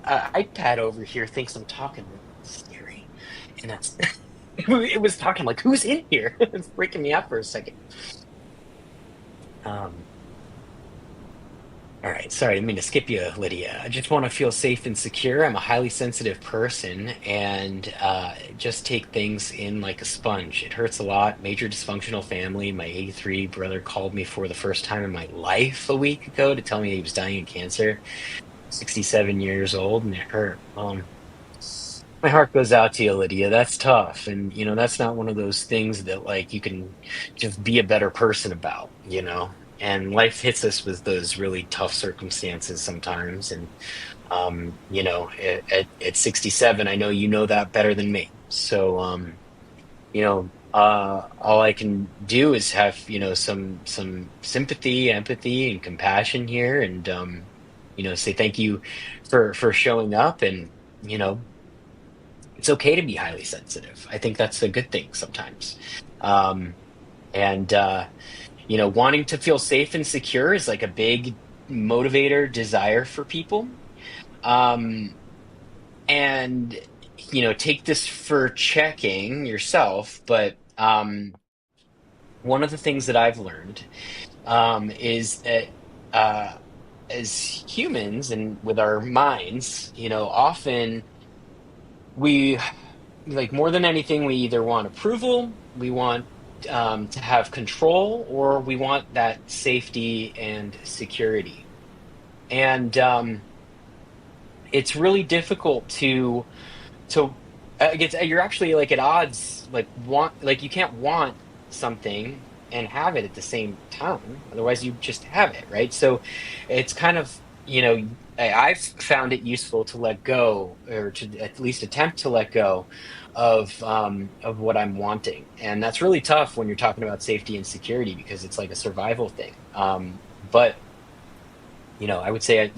iPad over here thinks I'm talking really scary, and that's it was talking like, who's in here? It's freaking me out for a second. Um, All right, sorry, I didn't mean to skip you, Lydia. I just want to feel safe and secure. I'm a highly sensitive person and just take things in like a sponge. It hurts a lot. Major dysfunctional family. My 83 brother called me for the first time in my life a week ago to tell me he was dying of cancer. 67 years old, and it hurt. My heart goes out to you, Lydia. That's tough. And, that's not one of those things that, like, you can just be a better person about. And life hits us with those really tough circumstances sometimes. And, at 67, I know you know that better than me. So, all I can do is have, some sympathy, empathy, and compassion here, and, say thank you for showing up. And, you know, it's okay to be highly sensitive. I think that's a good thing sometimes. Um, and wanting to feel safe and secure is like a big motivator, desire for people. Um, and take this for checking yourself, but one of the things that I've learned is that uh, as humans and with our minds, often we like more than anything, we either want approval, we want to have control, or we want that safety and security. And it's really difficult to I guess you're actually like at odds, like you can't want something and have it at the same time. Otherwise, you just have it, right? So it's kind of I've found it useful to let go, or to at least attempt to let go of what I'm wanting, and that's really tough when you're talking about safety and security because it's like a survival thing. But I would say,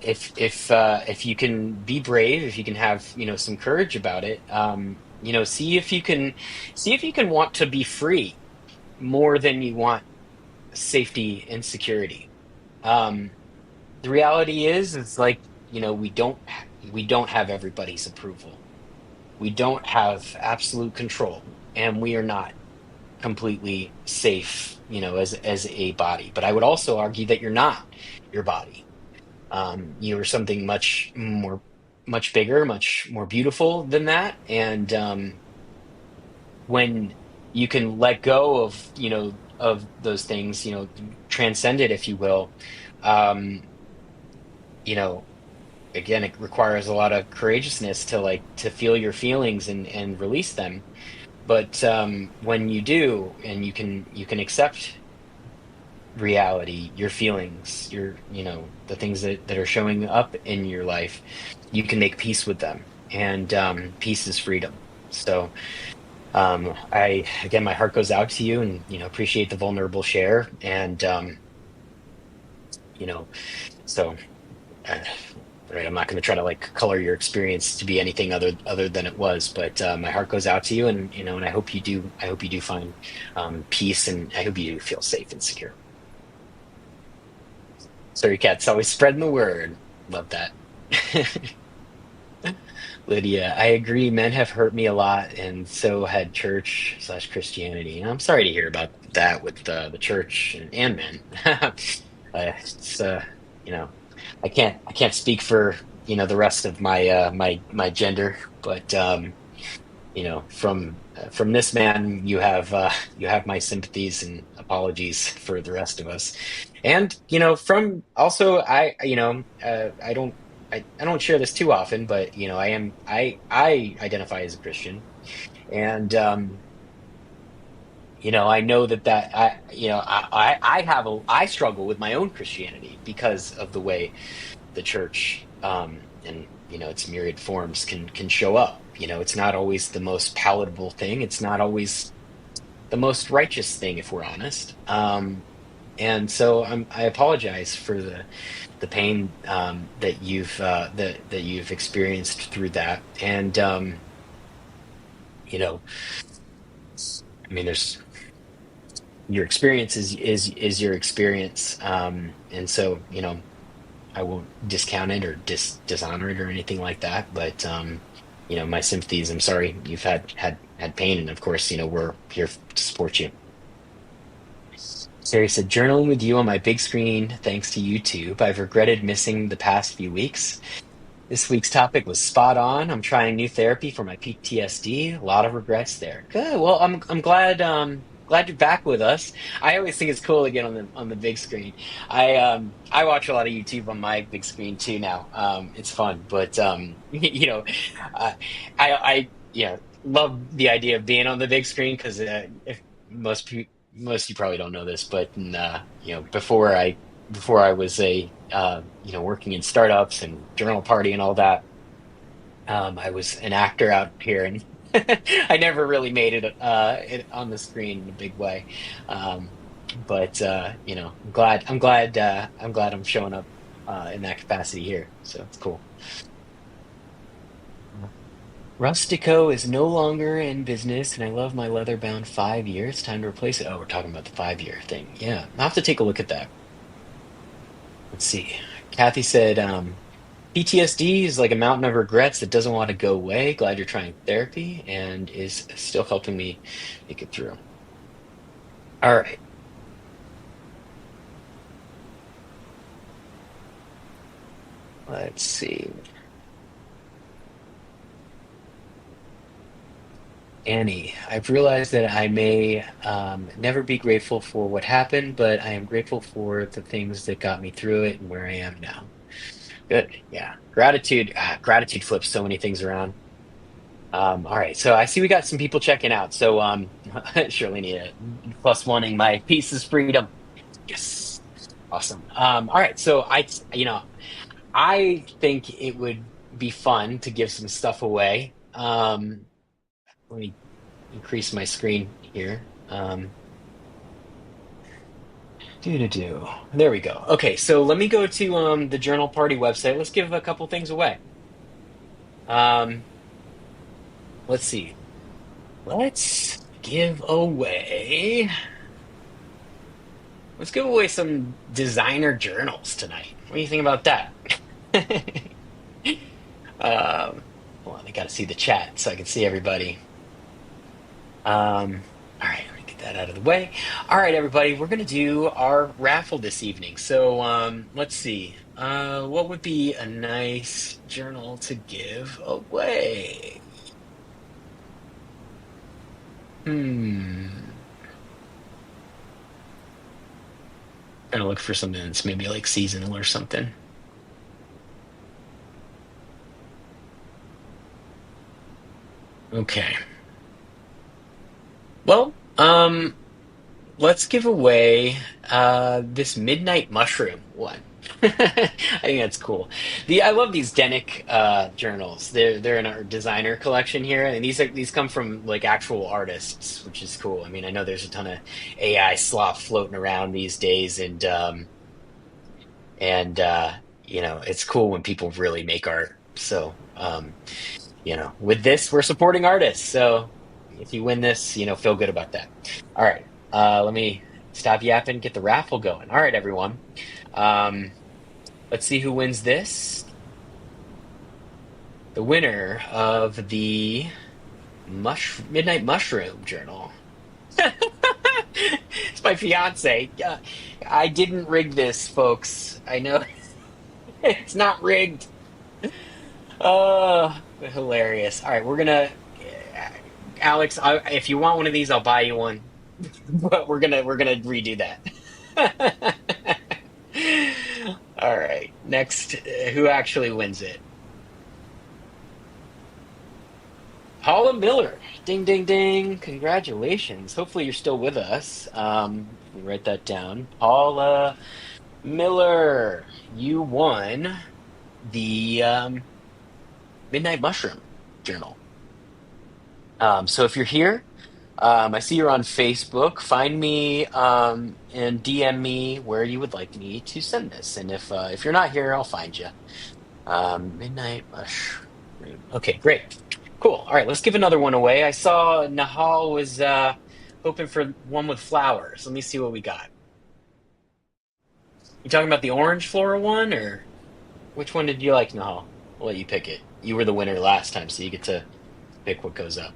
if you can be brave, if you can have some courage about it, see if you can want to be free more than you want safety and security. Um, the reality is, it's like, we don't have everybody's approval. We don't have absolute control, and we are not completely safe, as a body. But I would also argue that you're not your body. You are something much bigger, much more beautiful than that. And when you can let go of those things, transcend it, if you will. Um, you know, Again, it requires a lot of courageousness to feel your feelings and release them. But when you do, and you can accept reality, your feelings, the things that are showing up in your life, you can make peace with them. And peace is freedom. So I again, my heart goes out to you, and appreciate the vulnerable share. And you know so uh, right, I'm not going to try to like color your experience to be anything other than it was, but my heart goes out to you, and and I hope you do find peace, and I hope you do feel safe and secure. Sorry, cat's always spreading the word. Love that. Lydia, I agree. Men have hurt me a lot, and so had church/Christianity. And I'm sorry to hear about that with the church and men. It's you know, I can't speak for the rest of my gender, but from this man, you have my sympathies and apologies for the rest of us. And from also, I don't share this too often, but I identify as a Christian. And I know that I struggle with my own Christianity because of the way the church, and its myriad forms can show up. It's not always the most palatable thing. It's not always the most righteous thing, if we're honest. And so I apologize for the pain that you've experienced through that. And you know, I mean, there's your experience is your experience. And so I won't discount it or dishonor it or anything like that. But my sympathies. I'm sorry you've had pain, and of course, we're here to support you. Sarah said, journaling with you on my big screen, thanks to YouTube. I've regretted missing the past few weeks. This week's topic was spot on. I'm trying new therapy for my PTSD. A lot of regrets there. Good. Well, I'm glad you're back with us. I always think it's cool to get on the big screen. I watch a lot of YouTube on my big screen too now. It's fun, but I love the idea of being on the big screen because if most of you probably don't know this, but before I was working in startups and journal party and all that, I was an actor out here, and I never really made on the screen in a big way. Um, but I'm glad I'm showing up in that capacity here. So it's cool. Rustico is no longer in business, and I love my leather-bound 5 years. Time to replace it. Oh, we're talking about the 5 year thing. Yeah, I'll have to take a look at that. Let's see. Kathy said, PTSD is like a mountain of regrets that doesn't want to go away. Glad you're trying therapy and is still helping me make it through. All right. Let's see. Annie, I've realized that I may never be grateful for what happened, but I am grateful for the things that got me through it and where I am now. Good. Yeah. Gratitude flips so many things around. All right. So I see we got some people checking out. So surely need a plus wanting my peace is freedom. Yes. Awesome. All right. So I think it would be fun to give some stuff away. Let me increase my screen here. Do. There we go. Okay, so let me go to the Journal Party website. Let's give a couple things away. Um, let's see. Let's give away. Let's give away some designer journals tonight. What do you think about that? Um, Hold on, I gotta see the chat so I can see everybody. All right, let me get that out of the way. All right, everybody, we're gonna do our raffle this evening. So let's see. What would be a nice journal to give away? Hmm. Trying to look for something that's maybe like seasonal or something. Okay. Well, let's give away this midnight mushroom one. I think that's cool. I love these Denic journals. They're in our designer collection here, and these come from like actual artists, which is cool. I mean, I know there's a ton of AI slop floating around these days, and it's cool when people really make art. So with this, we're supporting artists. So if you win this, feel good about that. All right. Let me stop yapping, get the raffle going. All right, everyone. Um, let's see who wins this. The winner of the Midnight Mushroom Journal. It's my fiance. I didn't rig this, folks. I know it's not rigged. Hilarious. All right, Alex. If you want one of these, I'll buy you one. But we're gonna redo that. All right. Next, who actually wins it? Paula Miller. Ding, ding, ding. Congratulations. Hopefully you're still with us. Let me write that down. Paula Miller, you won the Midnight Mushroom Journal. So if you're here, I see you're on Facebook. Find me and DM me where you would like me to send this. And if you're not here, I'll find you. Midnight Mushroom. Okay, great. Cool. All right, let's give another one away. I saw Nahal was hoping for one with flowers. Let me see what we got. You talking about the orange floral one, or which one did you like, Nahal? I'll let you pick it. You were the winner last time, so you get to pick what goes up.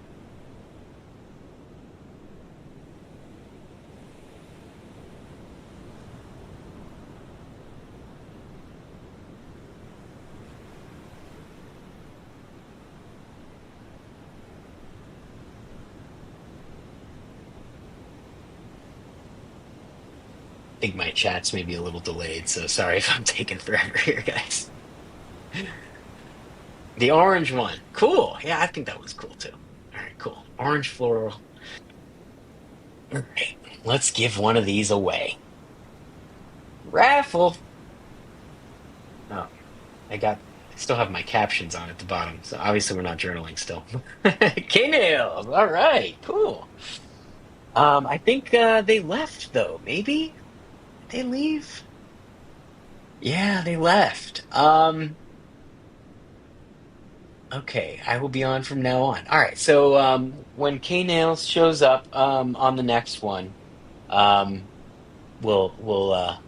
I think my chat's maybe a little delayed, so sorry if I'm taking forever here, guys. The orange one. Cool. Yeah, I think that one's cool too. All right, cool. Orange floral. All right, let's give one of these away. Raffle. Oh, I still have my captions on at the bottom, so obviously we're not journaling still. K-Nails. All right, cool. I think they left though. Maybe did they leave? Yeah, they left. Okay, I will be on from now on. All right, so when K Nails shows up on the next one, um, we'll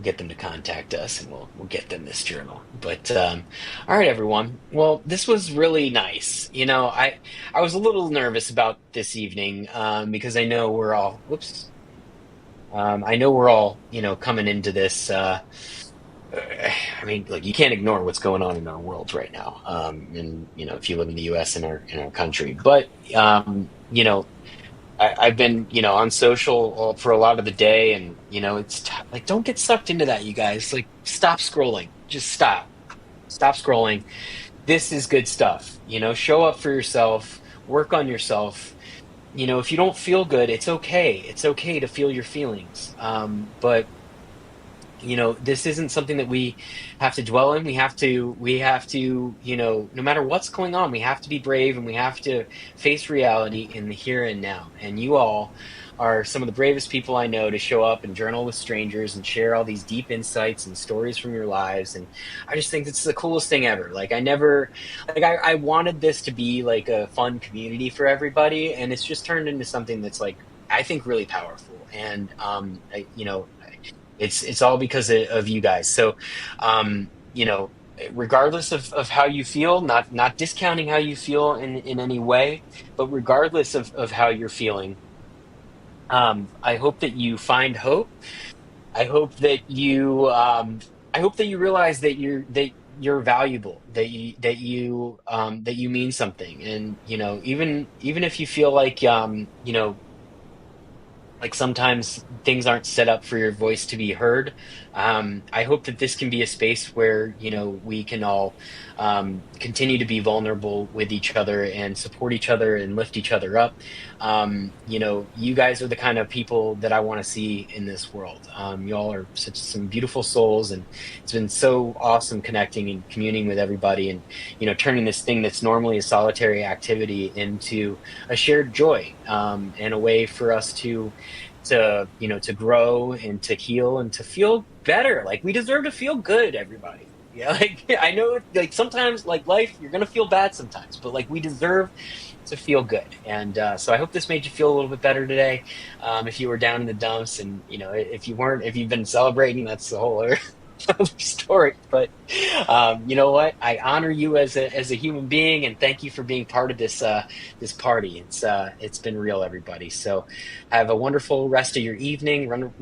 get them to contact us and we'll get them this journal. But all right, everyone. Well, this was really nice. I was a little nervous about this evening because I know we're all whoops. I know we're all coming into this. I mean, like you can't ignore what's going on in our world right now. And if you live in the U.S. in our country, but I've been on social for a lot of the day, and like don't get sucked into that, you guys. Like stop scrolling. Just stop scrolling. This is good stuff. Show up for yourself. Work on yourself. If you don't feel good, it's okay. It's okay to feel your feelings. But this isn't something that we have to dwell in. We have to, no matter what's going on, we have to be brave, and we have to face reality in the here and now. And you all are some of the bravest people I know to show up and journal with strangers and share all these deep insights and stories from your lives. And I just think it's the coolest thing ever. Like I wanted this to be like a fun community for everybody, and it's just turned into something that's like, I think, really powerful. And it's all because of you guys. So, regardless of how you feel, not discounting how you feel in any way, but regardless of how you're feeling, I hope that you find hope. I hope that you realize that you're valuable, that you mean something. And even if you feel like sometimes things aren't set up for your voice to be heard. I hope that this can be a space where we can all continue to be vulnerable with each other and support each other and lift each other up. You guys are the kind of people that I want to see in this world. You all are such some beautiful souls, and it's been so awesome connecting and communing with everybody, and turning this thing that's normally a solitary activity into a shared joy, and a way for us to grow and to heal and to feel better. Like, we deserve to feel good, everybody. Yeah, like I know, like sometimes, like life, you're gonna feel bad sometimes, but like we deserve to feel good. And so I hope this made you feel a little bit better today. If you were down in the dumps, and if you weren't, if you've been celebrating, that's the whole other story. But you know what? I honor you as a human being, and thank you for being part of this party. It's been real, everybody. So have a wonderful rest of your evening. Run